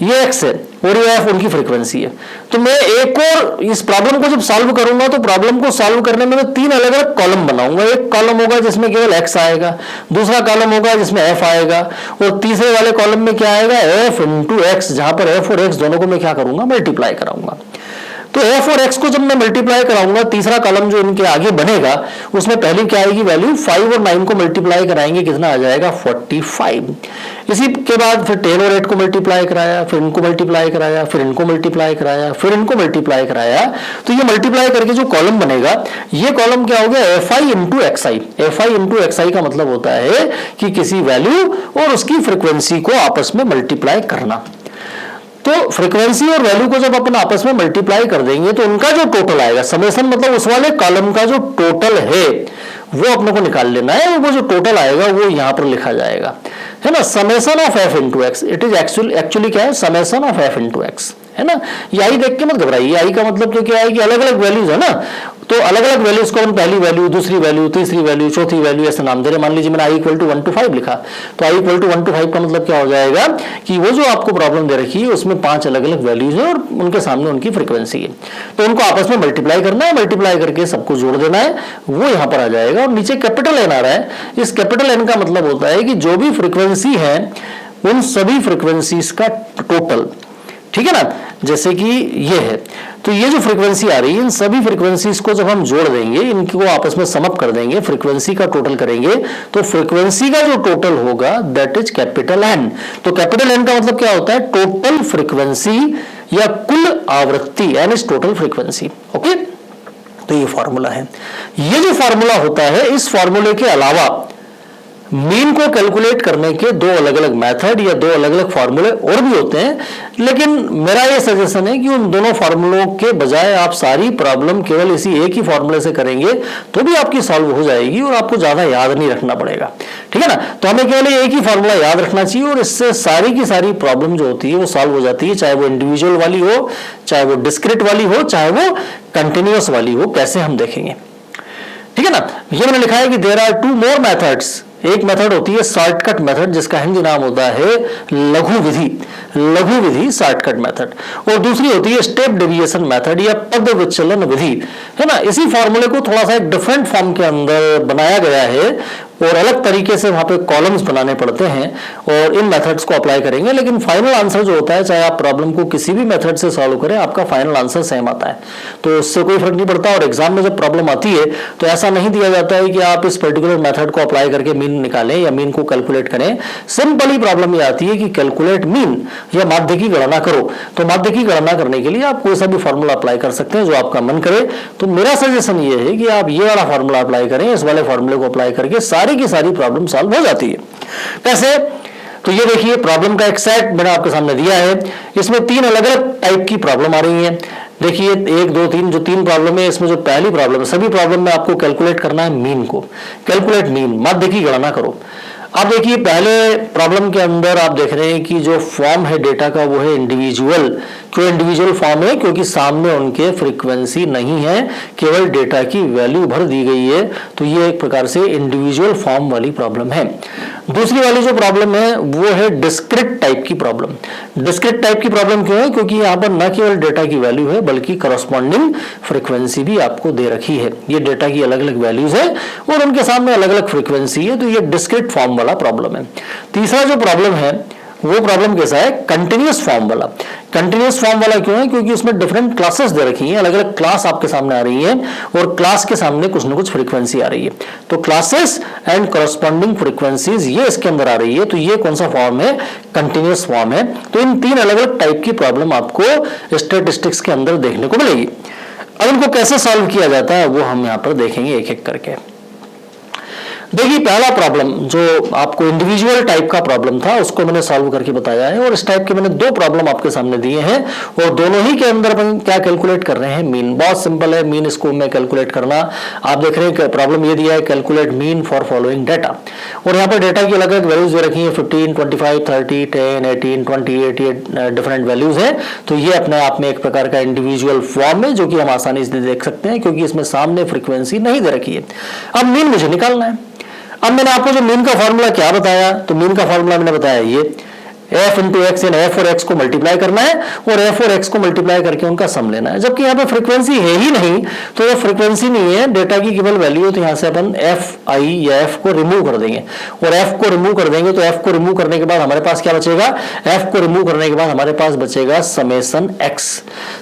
ये x है और ये f उनकी फ्रीक्वेंसी है। तो मैं एक और इस प्रॉब्लम को जब सॉल्व करूंगा तो प्रॉब्लम को सॉल्व करने में मैं तीन अलग अलग कॉलम बनाऊंगा। एक कॉलम होगा जिसमें केवल x आएगा, दूसरा कॉलम होगा जिसमें f आएगा, और तीसरे वाले कॉलम में क्या आएगा, f इंटू एक्स, जहां पर f और x दोनों को मैं क्या करूंगा, मल्टीप्लाई कराऊंगा। तो f और x को जब मैं मल्टीप्लाई कराऊंगा, तीसरा कॉलम जो इनके आगे बनेगा उसमें पहली क्या आएगी वैल्यू, 5 और 9 को मल्टीप्लाई कराएंगे, कितना आ जाएगा, 45। इसी के बाद फिर 10 और 8 को मल्टीप्लाई कराया, फिर इनको मल्टीप्लाई कराया, फिर इनको मल्टीप्लाई कराया, फिर इनको मल्टीप्लाई कराया। तो ये मल्टीप्लाई करके जो कॉलम बनेगा, ये कॉलम क्या हो गया, fi into XI. fi into XI का मतलब होता है कि किसी वैल्यू और उसकी फ्रीक्वेंसी को आपस में मल्टीप्लाई करना। तो फ्रीक्वेंसी और वैल्यू को जब अपन आपस में मल्टीप्लाई कर देंगे तो उनका जो टोटल आएगा, समेशन मतलब उस वाले कॉलम का जो टोटल है वो अपने को निकाल लेना है, और वो जो टोटल आएगा वो यहां पर लिखा जाएगा, है ना, summation of f into x. It is actually क्या है, summation of f into x, है ना। ये आई देख के मत घबराइए, आई का मतलब तो क्या है कि अलग अलग वैल्यूज है ना, तो अलग अलग वैल्यूज को हम पहली वैल्यू, दूसरी वैल्यू, तीसरी वैल्यू, चौथी वैल्यू ऐसे नाम दे रहे। मान लीजिए मैंने आई इक्वल टू 1 to 5 लिखा, तो आई इक्वल टू 1 to 5 का मतलब क्या हो जाएगा कि वो जो आपको प्रॉब्लम दे रखी है उसमें 5 अलग अलग वैल्यूज है और उनके सामने उनकी फ्रीक्वेंसी है, तो उनको आपस में मल्टीप्लाई करना है, मल्टीप्लाई करके सबको जोड़ देना है, वो यहां पर आ जाएगा। और नीचे कैपिटल एन आ रहा है, इस कैपिटल एन का मतलब होता है कि जो भी फ्रीक्वेंसी है उन सभी फ्रीक्वेंसीज का टोटल, ठीक है ना, जैसे कि ये है। तो ये जो फ्रीक्वेंसी आ रही है, इन सभी फ्रीक्वेंसीज को जब हम जोड़ देंगे, इनको आपस में सम अप कर देंगे, फ्रीक्वेंसी का टोटल करेंगे, तो फ्रीक्वेंसी का जो टोटल होगा दैट इज कैपिटल एन। तो कैपिटल एन का मतलब क्या होता है, टोटल फ्रीक्वेंसी या कुल आवृत्ति यानी टोटल फ्रीक्वेंसी। ओके, तो ये फॉर्मूला है। ये जो फॉर्मूला होता है, इस फॉर्मूले के अलावा मीन को कैलकुलेट करने के दो अलग अलग मेथड या दो अलग अलग फॉर्मूले और भी होते हैं, लेकिन मेरा ये सजेशन है कि उन दोनों फॉर्मूलों के बजाय आप सारी प्रॉब्लम केवल इसी एक ही फॉर्मूले से करेंगे तो भी आपकी सॉल्व हो जाएगी और आपको ज्यादा याद नहीं रखना पड़ेगा। ठीक है ना, तो हमें केवल एक ही फॉर्मूला याद रखना चाहिए और इससे सारी की सारी प्रॉब्लम जो होती है वो सॉल्व हो जाती है, चाहे वो इंडिविजुअल वाली हो, चाहे वो डिस्क्रीट वाली हो, चाहे वो कंटिन्यूअस वाली हो। कैसे हम देखेंगे, ठीक है ना। ये मैंने लिखा है कि देयर आर 2 more मेथड्स। एक मेथड होती है शॉर्टकट मेथड, जिसका हिंदी नाम होता है लघु विधि, लघु विधि शॉर्टकट मेथड, और दूसरी होती है स्टेप डेविएशन मेथड या पद विचलन विधि, है ना। इसी फॉर्मूले को थोड़ा सा एक डिफरेंट फॉर्म के अंदर बनाया गया है और अलग तरीके से वहां पे कॉलम्स बनाने पड़ते हैं और इन मेथड्स को अप्लाई करेंगे, लेकिन फाइनल आंसर जो होता है, चाहे आप प्रॉब्लम को किसी भी मेथड से सॉल्व करें, आपका फाइनल आंसर सेम आता है, तो उससे कोई फर्क नहीं पड़ता। और एग्जाम में जब प्रॉब्लम आती है तो ऐसा नहीं दिया जाता है कि आप इस पर्टिकुलर मेथड को अप्लाई करके मीन निकालें या मीन को कैलकुलेट करें। सिंपली प्रॉब्लम ये आती है कि कैलकुलेट मीन या माध्य की गणना करो। तो माध्य की गणना करने के लिए आप कोई सा भी फॉर्मूला अप्लाई कर सकते हैं जो आपका मन करे। तो मेरा सजेशन ये है कि आप ये वाला फॉर्मूला अप्लाई करें, इस वाले फॉर्मूले को अप्लाई करके सारी की सारी प्रॉब्लम सॉल्व हो जाती है। कैसे, तो ये देखिए प्रॉब्लम का एक सेट मैंने आपके सामने दिया है, इसमें 3 अलग अलग टाइप की प्रॉब्लम आ रही है। देखिए 1 2 3 जो 3 प्रॉब्लम है, इसमें जो पहली प्रॉब्लम है, सभी प्रॉब्लम में आपको कैलकुलेट करना है मीन को। कैलकुलेट मीन, माध्य की गणना करो। अब देखिए पहले प्रॉब्लम के अंदर आप देख रहे हैं कि जो फॉर्म है डेटा का वो है इंडिविजुअल। क्यों इंडिविजुअल फॉर्म है? क्योंकि सामने उनके फ्रीक्वेंसी नहीं है, केवल डेटा की वैल्यू भर दी गई है। तो ये एक प्रकार से इंडिविजुअल फॉर्म वाली प्रॉब्लम है। दूसरी वाली जो प्रॉब्लम है वो है डिस्क्रीट टाइप की प्रॉब्लम। डिस्क्रीट टाइप की प्रॉब्लम क्यों है? क्योंकि यहाँ पर न केवल डेटा की वैल्यू है बल्कि करस्पॉन्डिंग फ्रीक्वेंसी भी आपको दे रखी है। ये डेटा की अलग अलग वैल्यूज है और उनके सामने अलग अलग फ्रीक्वेंसी है, तो ये डिस्क्रीट फॉर्म वाला प्रॉब्लम है। तीसरा जो प्रॉब्लम है वो प्रॉब्लम कैसा है? कंटिन्यूअस फॉर्म वाला। कंटिन्यूअस फॉर्म वाला क्यों है? क्योंकि उसमें डिफरेंट क्लासेस दे रखी हैं, अलग अलग क्लास आपके सामने आ रही है और क्लास के सामने कुछ ना कुछ फ्रीक्वेंसी आ रही है। तो क्लासेस एंड करस्पॉन्डिंग फ्रीक्वेंसीज ये इसके अंदर आ रही है। तो ये कौन सा फॉर्म है? कंटिन्यूअस फॉर्म है। तो इन 3 अलग अलग टाइप की प्रॉब्लम आपको स्टैटिस्टिक्स के अंदर देखने को मिलेगी। अब इनको कैसे सॉल्व किया जाता है वो हम यहाँ पर देखेंगे एक एक करके। देखिए पहला प्रॉब्लम जो आपको इंडिविजुअल टाइप का प्रॉब्लम था उसको मैंने सॉल्व करके बताया है और इस टाइप के मैंने 2 प्रॉब्लम आपके सामने दिए हैं और दोनों ही के अंदर अपन क्या कैलकुलेट कर रहे हैं? मीन। बहुत सिंपल है मीन इसको में कैलकुलेट करना। आप देख रहे हैं प्रॉब्लम ये दिया है calculate mean for following data और यहाँ पर डाटा की अलग अलग वैल्यूज दे रखी है 15, 25, 30, 10, 18, 28 ये डिफरेंट वैल्यूज है। तो ये अपने आप में एक प्रकार का इंडिविजुअल फॉर्म है जो कि हम आसानी से देख सकते हैं क्योंकि इसमें सामने फ्रीक्वेंसी नहीं दे रखी है। अब मीन मुझे निकालना है। अब मैंने आपको जो मीन का फॉर्मूला क्या बताया? तो मीन का फॉर्मूला मैंने बताया ये f इंटू एक्स यानी f और x को मल्टीप्लाई करना है और f और x को मल्टीप्लाई करके उनका सम लेना है। जबकि यहाँ पे फ्रीक्वेंसी है ही नहीं, तो ये फ्रीक्वेंसी नहीं है, डेटा की केवल वैल्यू है। तो यहाँ से अपन fi या f को रिमूव कर देंगे और f को रिमूव कर देंगे तो f को रिमूव करने के बाद हमारे पास क्या बचेगा? f को रिमूव करने के बाद हमारे पास बचेगा समेशन x।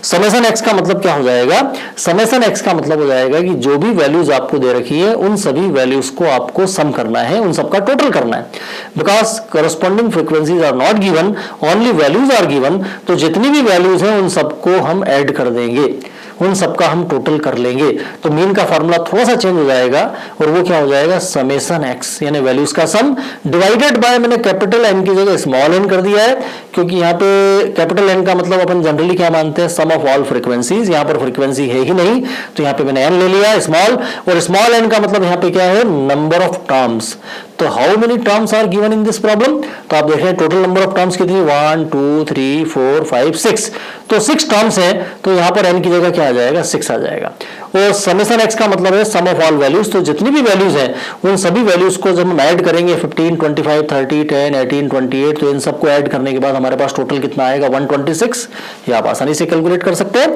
समेशन x का मतलब क्या हो जाएगा? समेशन x का मतलब हो जाएगा कि जो भी वैल्यूज आपको दे रखी है उन सभी वैल्यूज को आपको सम करना है, उन सबका टोटल करना है। Because corresponding frequencies are not given, only values are given. तो जितनी भी वैल्यूज हैं उन सबको हम ऐड कर देंगे, उन सबका हम टोटल कर लेंगे। तो मीन का फॉर्मूला थोड़ा सा चेंज हो जाएगा और वो क्या हो जाएगा? समेशन x यानी वैल्यूज का सम डिवाइडेड बाय, मैंने कैपिटल n की जगह स्मॉल n कर दिया है क्योंकि यहाँ पे कैपिटल n का मतलब अपन जनरली क्या मानते हैं? सम ऑफ ऑल फ्रीक्वेंसीज। यहाँ पर फ्रीक्वेंसी है ही नहीं तो यहाँ पे मैंने n ले लिया स्मॉल, और स्मॉल n का मतलब यहाँ पे क्या है? Number of terms. तो how many terms are given in this problem? तो आप देख रहे हैं टोटल नंबर ऑफ टर्म्स कितनी? 1 2 3 4 5 6। तो 6 टर्म्स हैं तो यहाँ पर n की जगह क्या आ जाएगा? 6 आ जाएगा। और समेशन x का मतलब है सम ऑफ ऑल वैल्यूज। तो जितनी भी वैल्यूज हैं उन सभी वैल्यूज को जब हम ऐड करेंगे 15, 25, 30, 10, 18, 28, तो इन सबको ऐड करने के बाद हमारे पास टोटल कितना आएगा? 126। ये आप आसानी से कैलकुलेट कर सकते हैं।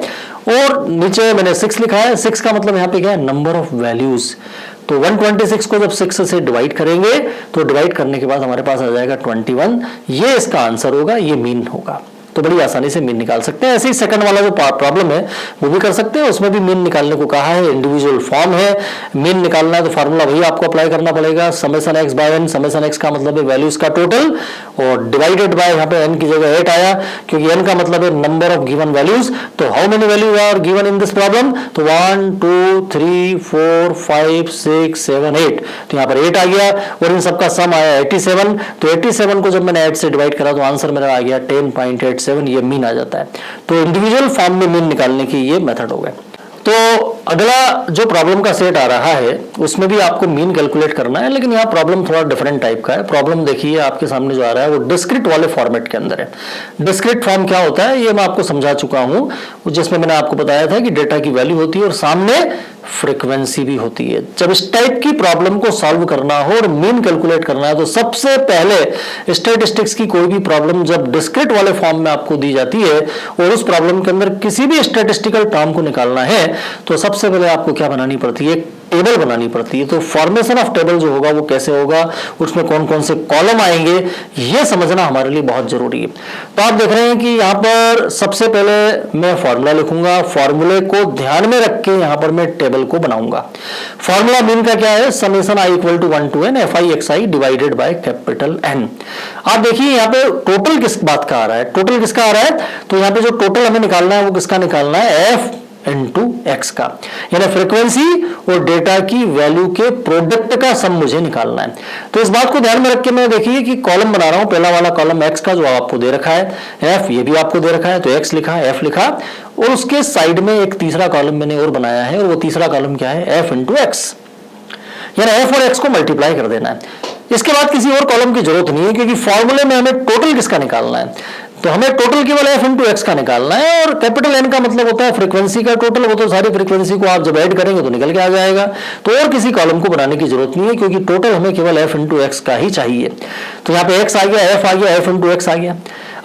और नीचे मैंने 6 लिखा है। 6 का मतलब यहाँ पे क्या है? Number of values. तो 126 को जब 6 से डिवाइड करेंगे तो डिवाइड करने के बाद हमारे पास आ जाएगा 21। ये इसका आंसर होगा, ये मीन होगा। तो बड़ी आसानी से मीन निकाल सकते हैं। ऐसे ही सेकंड वाला जो प्रॉब्लम है वो भी कर सकते हैं, उसमें भी मीन निकालने को कहा है, इंडिविजुअल फॉर्म है, मीन निकालना है तो फार्मूला वही आपको अप्लाई करना पड़ेगा, summation x by n. Summation x का मतलब है वैल्यूज का टोटल और डिवाइडेड बाय, यहाँ पे एन की जगह 8 आया क्योंकि एन का मतलब है नंबर ऑफ गिवन वैल्यूज। तो how many values are given in this problem, तो 1 2 3 4 5 6 7 8, तो यहाँ पर 8 आ गया और इन सबका सम आया 87। तो 87 को जब मैंने 8 से डिवाइड करा तो आंसर मेरा आ गया 10.87, ये मीन आ जाता है। तो इंडिविजुअल फॉर्म में मीन निकालने की ये मेथड हो गए। तो अगला जो प्रॉब्लम का सेट आ रहा है उसमें भी आपको मीन कैलकुलेट करना है, लेकिन यहाँ प्रॉब्लम थोड़ा डिफरेंट टाइप का है। प्रॉब्लम देखिए आपके सामने जो आ रहा है वो डिस्क्रीट वाले फॉर्मेट के अंदर है। डिस्क्रीट फॉर्म क्या होता है ये मैं आपको समझा चुका हूं, जिसमें मैंने आपको बताया था कि डेटा की वैल्यू होती है और सामने फ्रीक्वेंसी भी होती है। जब इस टाइप की प्रॉब्लम को सॉल्व करना हो और मीन कैलकुलेट करना है तो सबसे पहले स्टैटिस्टिक्स की कोई भी प्रॉब्लम जब डिस्क्रीट वाले फॉर्म में आपको दी जाती है और उस प्रॉब्लम के अंदर किसी भी स्टैटिस्टिकल टर्म को निकालना है तो सबसे पहले आपको क्या बनानी पड़ती है, टेबल बनानी पड़ती है। तो फॉर्मेशन ऑफ टेबल जो होगा वो कैसे होगा, उसमें कौन कौन से कॉलम आएंगे, ये समझना हमारे लिए बहुत जरूरी है। तो आप देख रहे हैं कि यहाँ पर सबसे पहले मैं फॉर्मूला लिखूंगा, फॉर्मूले को ध्यान में रख के यहाँ पर मैं टेबल को बनाऊंगा। फॉर्मूला मीन का क्या है, summation i equal to 1 to n fi xi divided by capital N। आप देखिए यहाँ पे टोटल किस बात का आ रहा है, टोटल किसका आ रहा है, तो यहाँ पे जो टोटल हमें निकालना है वो किसका निकालना है, f इंटू एक्स का, यानी फ्रीक्वेंसी और डेटा की वैल्यू के प्रोडक्ट का सम मुझे निकालना है। तो इस बात को ध्यान में रख के मैं देखिए कि कॉलम बना रहा हूं, पहला वाला कॉलम एक्स का जो आपको दे रखा है, एफ ये भी आपको दे रखा है, तो एक्स लिखा, एफ लिखा, और उसके साइड में एक तीसरा कॉलम मैंने और बनाया है और वो तीसरा कॉलम क्या है, एफ इंटू एक्स, यानी एफ और एक्स को मल्टीप्लाई कर देना है। इसके बाद किसी और कॉलम की जरूरत नहीं है क्योंकि फॉर्मूले में हमें टोटल किसका निकालना है, तो हमें टोटल केवल एफ इंटू एक्स का निकालना है और कैपिटल एन का मतलब होता है फ्रीक्वेंसी का टोटल, वो तो सारी फ्रीक्वेंसी को आप जब ऐड करेंगे तो निकल के आ जाएगा। तो और किसी कॉलम को बनाने की जरूरत नहीं है क्योंकि टोटल हमें केवल एफ इंटू एक्स का ही चाहिए। तो यहाँ पे एक्स आ गया, एफ आ गया, एफ इंटू एक्स आ गया।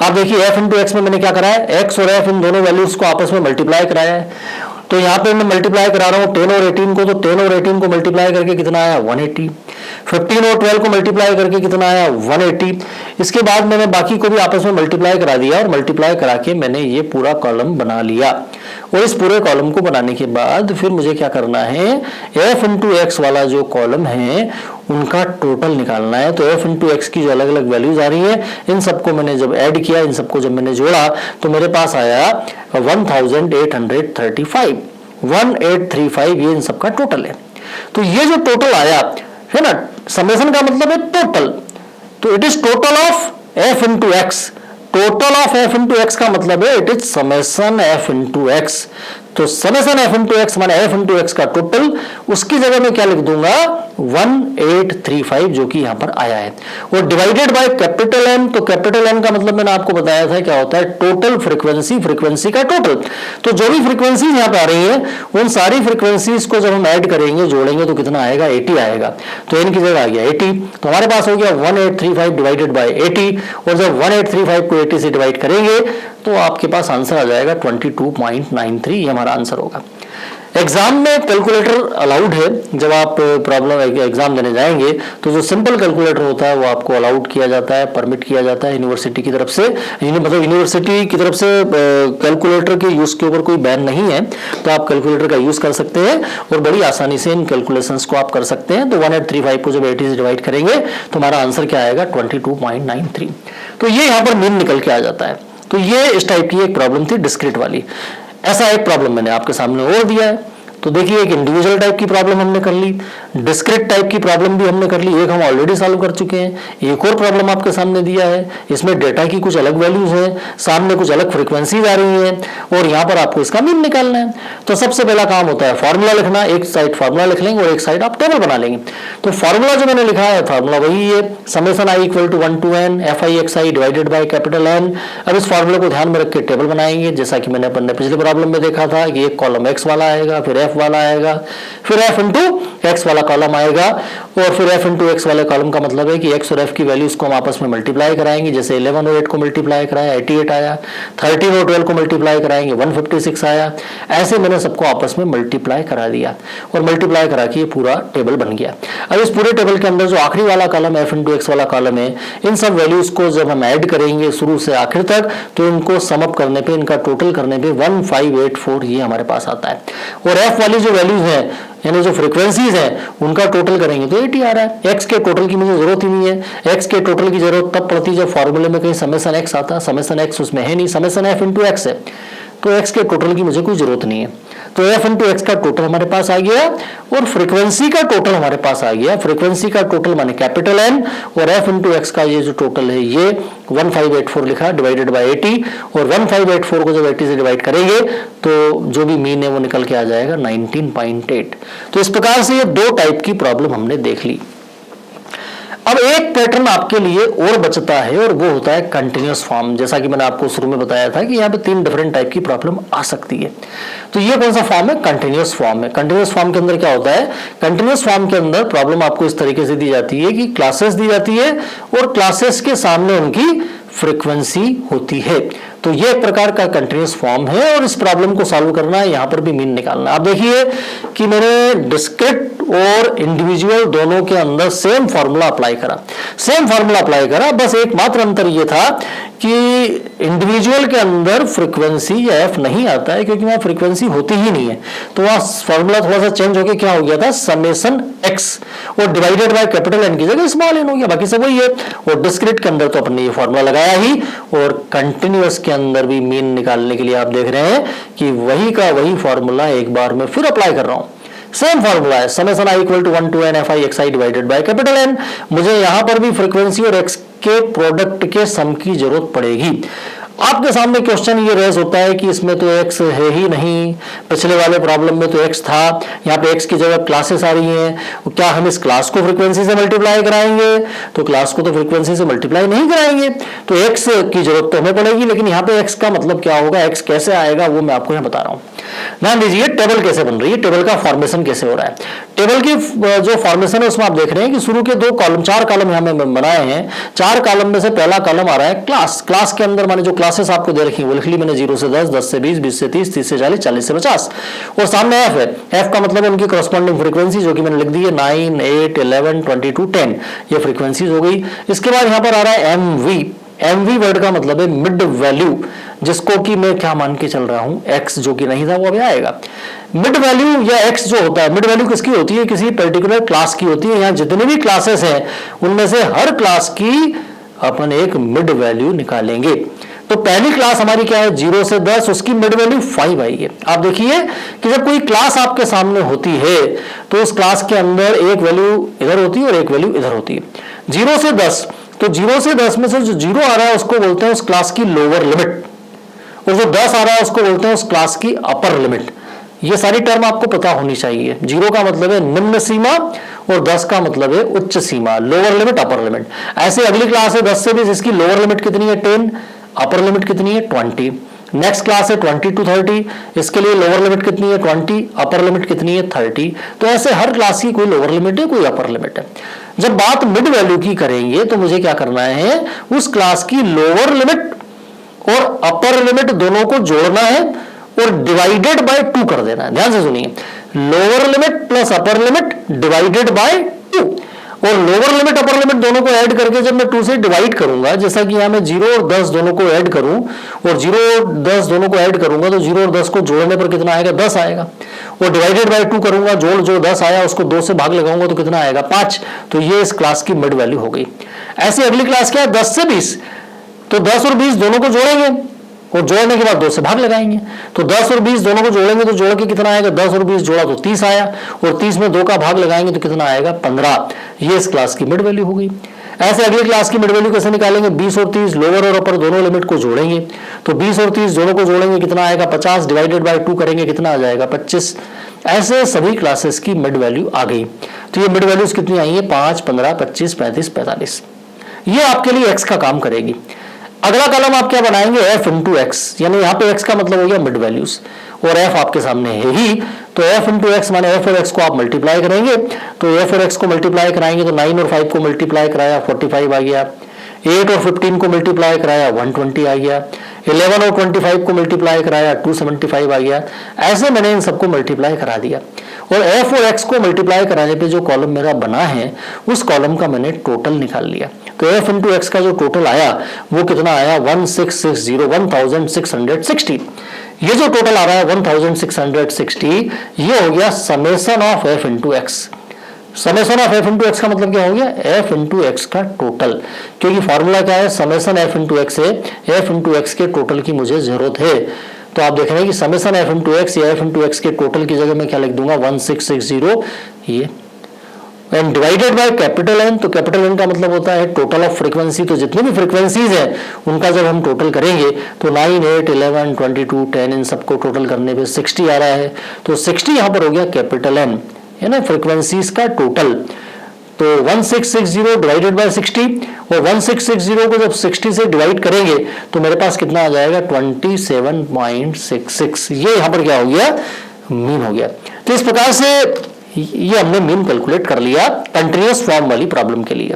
आप देखिए एफ इंटू एक्स में मैंने क्या करा है, एक्स और एफ इन दोनों वैल्यूज को आपस में मल्टीप्लाई कराया है। तो यहाँ पे मैं मल्टीप्लाई करा रहा हूँ 10 और 18 को, तो 10 और 18 को मल्टीप्लाई करके कितना आया, 180। 15 और 12 को मल्टीप्लाई करके कितना आया, 180। इसके बाद मैंने बाकी को भी आपस में मल्टीप्लाई करा दिया और मल्टीप्लाई करा के मैंने ये पूरा कॉलम बना लिया। और इस पूरे कॉलम को बनाने के बाद फिर मुझे क्या करना है, एफ इंटू एक्स वाला जो कॉलम है उनका टोटल निकालना है। तो एफ इंटू एक्स की जो अलग अलग वैल्यूज आ रही है इन सबको मैंने जब ऐड किया, इन सबको जब मैंने जोड़ा तो मेरे पास आया 1835, 1835 ये इन सबका टोटल है। तो ये जो टोटल आया है ना, समेशन का मतलब है टोटल, तो it is total of F into x. Total of F into x का मतलब है it is summation f into x. तो समेशन एफ इंटू एक्स माने एफ इंटू एक्स का टोटल, उसकी जगह में क्या लिख दूंगा, 1835 जो कि यहां पर आया है, और डिवाइडेड बाय कैपिटल एन। तो कैपिटल एन का मतलब मैंने आपको बताया था क्या होता है, टोटल फ्रीक्वेंसी, फ्रीक्वेंसी का टोटल। तो जो भी फ्रीक्वेंसी यहां पे आ रही है उन सारी फ्रीक्वेंसीज को जब हम ऐड करेंगे, जोड़ेंगे तो कितना आएगा, 80 आएगा। तो एन की जगह आ गया 80, तो हमारे पास हो गया 1835 डिवाइडेड बाय 80, और जब 1835 को 80 से डिवाइड करेंगे तो आपके पास आंसर आ जाएगा 22.93, ये हमारा आंसर होगा। एग्जाम में कैलकुलेटर अलाउड है, जब आप प्रॉब्लम एग्जाम देने जाएंगे तो जो सिंपल कैलकुलेटर होता है वो आपको अलाउड किया जाता है, परमिट किया जाता है यूनिवर्सिटी की तरफ से, मतलब यूनिवर्सिटी की तरफ से कैलकुलेटर के यूज के ऊपर कोई बैन नहीं है, तो आप कैलकुलेटर का यूज कर सकते हैं और बड़ी आसानी से इन कैलकुलेशंस को आप कर सकते हैं। तो 1835 को जब 80 से डिवाइड करेंगे तो हमारा आंसर क्या आएगा, 22.93। तो ये यहाँ पर मीन निकल के आ जाता है। तो ये इस टाइप की एक प्रॉब्लम थी डिस्क्रीट वाली। ऐसा एक प्रॉब्लम मैंने आपके सामने और दिया है। तो देखिए एक इंडिविजुअल टाइप की प्रॉब्लम हमने कर ली, डिस्क्रीट टाइप की प्रॉब्लम भी हमने कर ली, एक हम ऑलरेडी सॉल्व कर चुके हैं। एक और प्रॉब्लम आपके सामने दिया है, इसमें डेटा की कुछ अलग वैल्यूज हैं, सामने कुछ अलग फ्रीक्वेंसीज आ रही हैं और यहाँ पर आपको इसका मीन निकालना है। तो सबसे पहला काम होता है फॉर्मूला लिखना, एक साइड फॉर्मूला लिख लेंगे और एक साइड आप टेबल बना लेंगे। तो फॉर्मूला जो मैंने लिखा है फॉर्मूला वही है, summation i equal to 1 to n fi xi divided by capital N। अब इस फॉर्मूले को ध्यान में रख के टेबल बनाएंगे, जैसा कि मैंने अपने पिछले प्रॉब्लम में देखा था कि एक कॉलम एक्स वाला आएगा, फिर एफ f वाला आएगा, फिर f इंटू x वाला कॉलम आएगा, और फिर f इंटू x वाले कॉलम का मतलब है कि x और f की वैल्यूज को हम आपस में मल्टीप्लाई कराएंगे। जैसे 11 और 8 को मल्टीप्लाई कराया 88 आया, 13 और 12 को मल्टीप्लाई कराएंगे 156 आया। ऐसे मैंने सबको आपस में मल्टीप्लाई करा दिया और मल्टीप्लाई करा के ये पूरा टेबल बन गया। अब इस पूरे टेबल के अंदर जो आखिरी वाला कॉलम f इंटू x वाला कॉलम है, इन सब वैल्यूज को जब हम ऐड करेंगे शुरू से आखिर तक, तो इनको सम अप करने पे, इनका टोटल करने पे 1584 ये हमारे पास आता है। और f वाली जो वैल्यूज है, यानी जो फ्रीक्वेंसीज हैं, उनका टोटल करेंगे तो 80 आ रहा है। x के टोटल की मुझे जरूरत ही नहीं है। x के टोटल की जरूरत तब पड़ती है जब फॉर्मूले में कहीं समेशन x आता है, समेशन x उसमें है नहीं, समेशन f इंटू x है, तो x के टोटल की मुझे कोई जरूरत नहीं है। तो f इंटू एक्स का टोटल हमारे पास आ गया और फ्रीक्वेंसी का टोटल हमारे पास आ गया। फ्रीक्वेंसी का टोटल माने कैपिटल N, और f इंटू एक्स का ये जो टोटल है ये 1584 लिखा डिवाइडेड बाय 80, और 1584 को जब 80 से डिवाइड करेंगे तो जो भी मीन है वो निकल के आ जाएगा 19.8। तो इस प्रकार से ये दो टाइप की प्रॉब्लम हमने देख ली। अब एक पैटर्न आपके लिए और बचता है और वो होता है कंटिन्यूअस फॉर्म। जैसा कि मैंने आपको शुरू में बताया था कि यहाँ पे 3 डिफरेंट टाइप की प्रॉब्लम आ सकती है। तो ये कौन सा फॉर्म है? कंटिन्यूअस फॉर्म है। कंटिन्यूअस फॉर्म के अंदर क्या होता है? कंटिन्यूअस फॉर्म के अंदर प्रॉब्लम आपको इस तरीके से दी जाती है कि क्लासेस दी जाती है और क्लासेस के सामने उनकी फ्रीक्वेंसी होती है। तो ये एक प्रकार का कंटिन्यूअस फॉर्म है और इस प्रॉब्लम को सॉल्व करना है, यहां पर भी मीन निकालना है। आप देखिए कि मैंने डिस्क्रीट और इंडिविजुअल दोनों के अंदर सेम फार्मूला अप्लाई करा, बस एकमात्र अंतर ये था कि इंडिविजुअल के अंदर फ्रीक्वेंसी या एफ नहीं आता है क्योंकि वहां फ्रीक्वेंसी होती ही नहीं है। तो वहां फार्मूला थोड़ा सा चेंज होकर क्या हो गया था, समेशन एक्स और डिवाइडेड बाय कैपिटल एन की जगह स्मॉल एन हो गया, बाकी सब वही है। और डिस्क्रीट के अंदर तो अपने ये फार्मूला लगाया ही, और कंटिन्यूअस के अंदर भी मीन निकालने के लिए आप देख रहे हैं कि वही का वही फार्मूला एक बार में फिर अप्लाई कर रहा हूं। सेम फार्मूला है, summation i equal to 1 to n fi xi divided by capital N. मुझे यहां पर भी फ्रीक्वेंसी और एक्स के प्रोडक्ट के सम की जरूरत पड़ेगी। आपके सामने क्वेश्चन ये रेज होता है कि इसमें तो x है ही नहीं, पिछले वाले प्रॉब्लम में तो x था, यहाँ पे x की जगह क्लासेस आ रही हैं, क्या हम इस क्लास को फ्रीक्वेंसी से मल्टीप्लाई कराएंगे? तो क्लास को तो फ्रीक्वेंसी से मल्टीप्लाई नहीं कराएंगे, तो x की जरूरत तो हमें पड़ेगी, लेकिन यहाँ पे x का मतलब क्या होगा, x कैसे आएगा वो मैं आपको यहाँ बता रहा हूँ। ध्यान दीजिए टेबल कैसे बन रही है, टेबल का फॉर्मेशन कैसे हो रहा है। टेबल की जो फॉर्मेशन है उसमें आप देख रहे हैं कि शुरू के 2 कॉलम, 4 कॉलम यहाँ में बनाए हैं। 4 कॉलम में से पहला कॉलम आ रहा है क्लास। क्लास के अंदर माने जो क्लासेस आपको दे रखी है वो लिख ली मैंने, 0 से 10, 10 से 20, 20 से 30, 30 से 40, 40 से 50। और सामने एफ है, एफ का मतलब है उनकी करस्पॉन्डिंग फ्रीक्वेंसी जो कि मैंने लिख दी है 9, 8, 11, 22, 10, ये फ्रीक्वेंसीज हो गई। इसके बाद यहाँ पर आ रहा है एमवी। एमवी वर्ड का मतलब है मिड वैल्यू, जिसको कि मैं क्या मान के चल रहा हूं, एक्स जो कि नहीं था वो अभी आएगा। मिड वैल्यू या एक्स जो होता है, मिड वैल्यू किसकी होती है, किसी पर्टिकुलर क्लास की होती है। यहाँ जितने भी क्लासेस हैं उनमें से हर क्लास की अपन एक मिड वैल्यू निकालेंगे। तो पहली क्लास हमारी क्या है, 0 से 10, उसकी मिड वैल्यू 5 आई है। आप देखिए कि जब कोई क्लास आपके सामने होती है तो उस क्लास के अंदर एक वैल्यू इधर होती है और एक वैल्यू इधर होती है। 0 से 10, तो 0 से 10 में से जो 0 आ रहा है उसको बोलते हैं उस क्लास की लोअर लिमिट, और जो 10 आ रहा है उसको बोलते हैं उस क्लास की अपर लिमिट। ये सारी टर्म आपको पता होनी चाहिए। 0 का मतलब है निम्न सीमा और 10 का मतलब है उच्च सीमा, लोअर लिमिट अपर लिमिट। ऐसे अगली क्लास है 10 से 20, इसकी लोअर लिमिट कितनी है 10, अपर लिमिट कितनी है 20। नेक्स्ट क्लास है 20 to 30, इसके लिए लोअर लिमिट कितनी है 20, अपर लिमिट कितनी है 30। तो ऐसे हर क्लास की कोई लोअर लिमिट है, कोई अपर लिमिट है। जब बात मिड वैल्यू की करेंगे तो मुझे क्या करना है, उस क्लास की लोअर लिमिट और अपर लिमिट दोनों को जोड़ना है और डिवाइडेड बाय 2 कर देना है। ध्यान से सुनिए, lower limit plus upper limit divided by 2, और लोअर लिमिट अपर लिमिट दोनों को ऐड करके जब मैं 2 से डिवाइड करूंगा, जैसा कि यहां मैं 0 और 10 दोनों को ऐड करूं और 0 और 10 दोनों को ऐड करूंगा तो 0 और 10 को जोड़ने पर कितना आएगा, 10 आएगा। और डिवाइडेड बाय 2 करूंगा, जो 10 आया उसको 2 से भाग लगाऊंगा तो कितना आएगा, 5। तो ये इस क्लास की मिड वैल्यू हो गई। ऐसे अगली क्लास क्या है 10 से 20, तो 10 और 20 दोनों को जोड़ेंगे और जोड़ने के बाद 2 से भाग लगाएंगे। तो 10 और 20 दोनों को जोड़ेंगे तो जोड़ के कितना आएगा, 10 और 20 जोड़ा तो 30 आया, और 30 में 2 का भाग लगाएंगे तो कितना आएगा 15। ये इस क्लास की मिड वैल्यू हो गई। ऐसे अगली क्लास की मिड वैल्यू कैसे निकालेंगे, 20 और 30 लोअर और अपर दोनों लिमिट को जोड़ेंगे, तो 20 और 30 दोनों को जोड़ेंगे कितना आएगा 50, डिवाइडेड बाय 2 करेंगे कितना आ जाएगा 25। ऐसे सभी क्लासेस की मिड वैल्यू आ गई। तो ये मिड वैल्यूज कितनी आई है, 5, 15, 25, 35, 45। ये आपके लिए एक्स का काम करेगी। अगला कॉलम आप क्या बनाएंगे, f इंटू एक्स, यानी यहाँ पे x का मतलब हो गया मिड वैल्यूज, और एफ आपके सामने है ही, तो एफ इंटू एक्स माने एफ और एक्स को आप मल्टीप्लाई करेंगे, तो एफ और एक्स को मल्टीप्लाई कराएंगे तो 9 और 5 को मल्टीप्लाई कराया 45 आ गया, 8 और 15 को मल्टीप्लाई कराया 120 आ गया, 11 और 25 को मल्टीप्लाई कराया 275 आ गया। ऐसे मैंने इन सबको मल्टीप्लाई करा दिया और एफ और एक्स को मल्टीप्लाई कराने पे जो कॉलम मेरा बना है उस कॉलम का मैंने टोटल निकाल लिया। तो एफ इंटू एक्स का जो टोटल आया वो कितना आया 1660 ये जो टोटल आ रहा है 1660 ये हो गया summation of F into x. Summation of F into x का मतलब क्या हो गया एफ इंटू एक्स का टोटल, क्योंकि फॉर्मूला क्या है समेशन एफ इंटू एक्स है, एफ इंटू एक्स के टोटल की मुझे जरूरत है। तो आप देख रहे हैं कि समेशन एफ इंटू एक्स या एफ इंटू एक्स के टोटल की जगह मैं क्या लिख दूंगा 1660 ये, and divided by capital N. तो कैपिटल एन का मतलब होता है टोटल ऑफ फ्रीक्वेंसी, तो जितनी भी फ्रीक्वेंसीज है उनका जब हम टोटल करेंगे तो 9, 8, 11, 22, 10 इन सबको टोटल करने पे 60 आ रहा है, तो 60 यहां पर हो गया कैपिटल एन है ना, फ्रीक्वेंसीज का टोटल। तो 1660 डिवाइडेड बाय 60 और 1660 को जब 60 से डिवाइड करेंगे तो मेरे पास कितना आ जाएगा 27.66। ये यहां पर क्या हो गया मीन हो गया। तो इस प्रकार से ये हमने मीन कैलकुलेट कर लिया कंटिन्यूअस फॉर्म वाली प्रॉब्लम के लिए।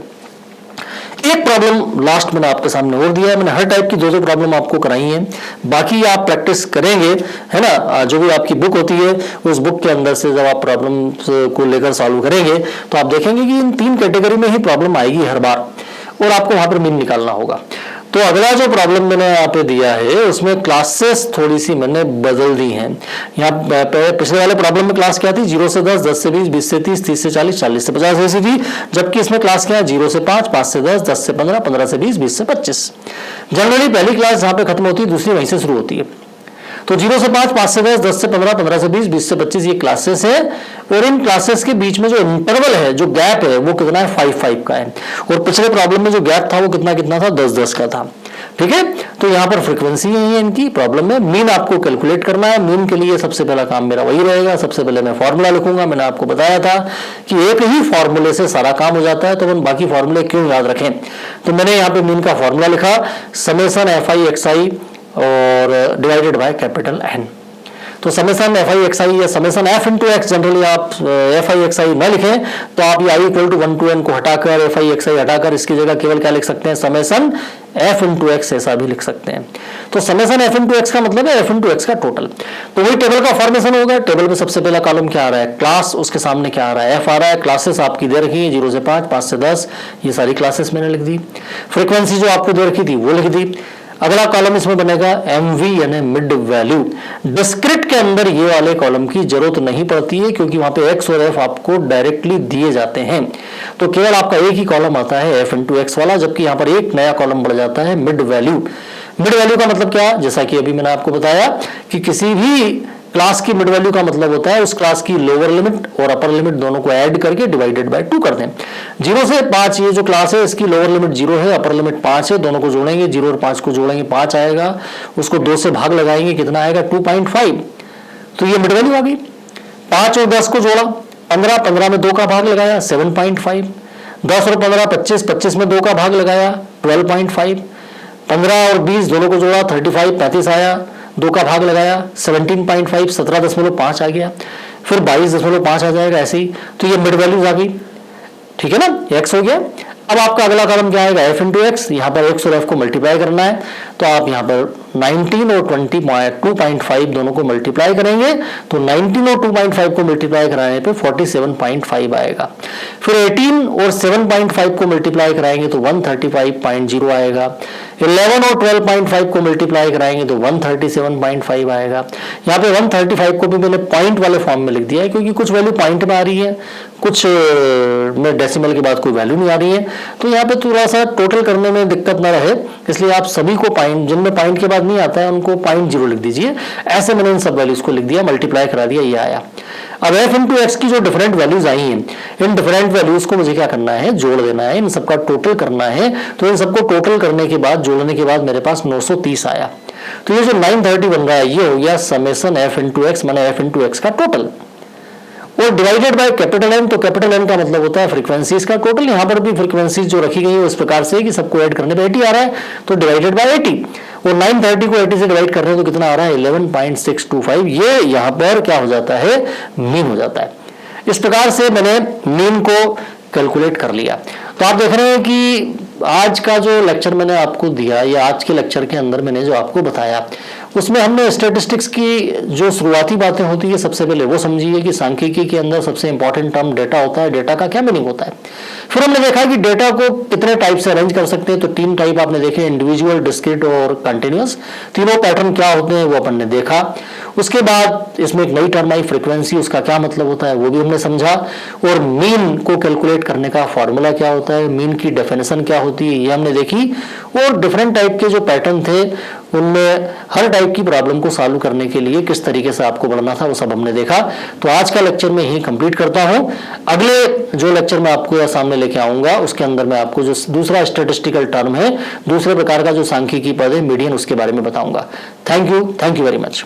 एक प्रॉब्लम लास्ट मैंने आपके सामने और दिया है, मैंने हर टाइप की दो प्रॉब्लम आपको कराई है, बाकी आप प्रैक्टिस करेंगे है ना। जो भी आपकी बुक होती है उस बुक के अंदर से जब आप प्रॉब्लम को लेकर सॉल्व करेंगे तो आप देखेंगे कि इन 3 कैटेगरी में ही प्रॉब्लम आएगी हर बार और आपको वहां पर मीन निकालना होगा। तो अगला जो प्रॉब्लम मैंने यहाँ पे दिया है उसमें क्लासेस थोड़ी सी मैंने बदल दी हैं। यहाँ पिछले वाले प्रॉब्लम में क्लास क्या थी 0 से 10, 10 से 20, 20 से 30, 30 से 40, 40 से 50 ऐसी थी, जबकि इसमें क्लास क्या है 0 से 5, 5 से 10, 10 से 15, 15 से 20, 20 से 25। जनरली पहली क्लास जहाँ पे खत्म होती है दूसरी वहीं से शुरू होती है। तो 0 से 5, 5 से 10, 10 से 15, 15 से 20, 20 से 25 ये क्लासेस है और इन क्लासेस के बीच में जो इंटरवल है जो गैप है वो कितना है 5, 5 का है और पिछले प्रॉब्लम में जो गैप था वो कितना कितना था 10, 10 का था। ठीक है, तो यहाँ पर फ्रीक्वेंसी है इनकी प्रॉब्लम में, मीन आपको कैलकुलेट करना है। मीन के लिए सबसे पहला काम मेरा वही रहेगा, सबसे पहले मैं फॉर्मूला लिखूंगा। मैंने आपको बताया था कि एक ही फॉर्मूले से सारा काम हो जाता है, तो हम बाकी फॉर्मूले क्यों याद रखें। तो मैंने यहाँ पे मीन का फॉर्मूला लिखा समेशन एफ आई एक्स आई और डिवाइडेड बाय कैपिटल एन। तो समेशन एफ आई एक्स आई या summation f into x, generally आप एफ आई एक्स आई न लिखें तो आप ये आई इक्वल टू 1 to n को हटाकर एफ आई एक्स आई हटाकर इसकी जगह केवल क्या लिख सकते हैं समेशन एफ इंटू एक्स ऐसा भी लिख सकते हैं। तो समेशन एफ इंटू एक्स का मतलब है एफ इंटू एक्स का टोटल। तो वही टेबल का फॉर्मेशन होगा। टेबल में सबसे पहला कॉलम क्या आ रहा है क्लास, उसके सामने क्या आ रहा है एफ आ रहा है, क्लासेस आपकी दे रखी है 0 से 5, 5 से 10 ये सारी क्लासेस मैंने लिख दी, फ्रीक्वेंसी जो आपको दे रखी थी वो लिख दी। अगला कॉलम इसमें बनेगा एमवी यानी मिड वैल्यू। डिस्क्रिट के अंदर ये वाले कॉलम की जरूरत नहीं पड़ती है क्योंकि वहां पे एक्स और एफ आपको डायरेक्टली दिए जाते हैं, तो केवल आपका एक ही कॉलम आता है एफ इंटू एक्स वाला, जबकि यहाँ पर एक नया कॉलम बढ़ जाता है मिड वैल्यू। मिड वैल्यू का मतलब क्या, जैसा कि अभी मैंने आपको बताया कि किसी भी क्लास की मिड वैल्यू का मतलब होता है उस क्लास की लोअर लिमिट और अपर लिमिट दोनों को ऐड करके डिवाइडेड बाय 2 कर दें। 0 से 5 ये जो क्लास है इसकी लोअर लिमिट 0 है, अपर लिमिट 5 है, दोनों को जोड़ेंगे 0 और 5 को जोड़ेंगे 5 आएगा, उसको 2 से भाग लगाएंगे कितना आएगा 2.5, तो ये मिड वैल्यू आ गई। 5 और 10 को जोड़ा 15, 15 में 2 का भाग लगाया 7.5, 10 और 15 25, 25 में 2 का भाग लगाया 12.5, 15 और 20 दोनों को जोड़ा 35, 35 आया, 2 का भाग लगाया 17.5, 17.5 आ गया, फिर 22.5 आ जाएगा ऐसे ही। तो ये मिड वैल्यूज आ गई, ठीक है ना, एक्स हो गया। अब आपका अगला कॉलम क्या आएगा एफ इंटू एक्स, यहाँ पर एक्स और एफ को मल्टीप्लाई करना है, तो आप यहाँ पर 19 और 2.5 दोनों को मल्टीप्लाई करेंगे तो 19 और 2.5 को मल्टीप्लाई कराने पे 47.5 आएगा। फिर 18 और 7.5 को मल्टीप्लाई कराएंगे तो 135.0 आएगा। 11 और 12.5 को मल्टीप्लाई कराएंगे तो 137.5 आएगा। यहाँ पे 135 को भी मैंने पॉइंट वाले फॉर्म में लिख दिया है क्योंकि कुछ वैल्यू पॉइंट में आ रही है, कुछ में डेसिमल के बाद कोई वैल्यू नहीं आ रही है, तो यहाँ पे थोड़ा सा टोटल करने में दिक्कत ना रहे इसलिए आप सभी को पॉइंट, जिनमें पॉइंट के बाद नहीं आता है उनको 0.0 लिख दीजिए। ऐसे मैंने इन सब वैल्यूज को लिख दिया, मल्टीप्लाई करा दिया, ये आया। अब एफ इंटू एक्स की जो डिफरेंट वैल्यूज आई हैं इन डिफरेंट वैल्यूज को मुझे क्या करना है जोड़ देना है, इन सबका टोटल करना है। तो इन सबको टोटल करने के बाद जोड़ने के बाद मेरे पास 930 आया। तो ये जो 930 बन रहा है ये हो गया समेशन एफ इंटू एक्स माने एफ इंटू एक्स का टोटल और डिवाइडेड बाय कैपिटल एन। तो कैपिटल एन का मतलब होता है फ्रीक्वेंसीज का टोटल। यहाँ पर भी फ्रीक्वेंसीज जो रखी गई है इस प्रकार से कि सबको ऐड करने पे 80 आ रहा है तो डिवाइडेड बाय 80 और 930 को 80 से डिवाइड कर रहे हैं तो कितना आ रहा है 11.625। ये यहाँ पर क्या हो जाता है, मीन हो जाता है। इस प्रकार से मैंने मीन को कैलकुलेट कर लिया। तो आप देख रहे हैं कि आज का जो लेक्चर मैंने आपको दिया या आज के लेक्चर के अंदर मैंने जो आपको बताया उसमें हमने स्टैटिस्टिक्स की जो शुरुआती बातें होती है सबसे पहले वो समझिए कि सांख्यिकी के अंदर सबसे इंपॉर्टेंट टर्म डेटा होता है, डेटा का क्या मीनिंग होता है। फिर हमने देखा कि डेटा को कितने टाइप से अरेंज कर सकते हैं, तो 3 टाइप आपने देखे, इंडिविजुअल, डिस्क्रीट और कंटिन्यूअस। तीनों पैटर्न क्या होते हैं वो अपन ने देखा। उसके बाद इसमें एक नई टर्म आई फ्रीक्वेंसी, उसका क्या मतलब होता है वो भी हमने समझा, और मीन को कैलकुलेट करने का फॉर्मूला क्या होता है, मीन की डेफिनेशन क्या होती है ये हमने देखी, और डिफरेंट टाइप के जो पैटर्न थे उनमें हर टाइप की प्रॉब्लम को सॉल्व करने के लिए किस तरीके से आपको बढ़ना था वो सब हमने देखा। तो आज का लेक्चर मैं यही कंप्लीट करता हूं। अगले जो लेक्चर मैं आपको सामने लेके आऊंगा उसके अंदर मैं आपको जो दूसरा स्टैटिस्टिकल टर्म है, दूसरे प्रकार का जो सांख्यिकी पद है मीडियन, उसके बारे में बताऊंगा। Thank you very much.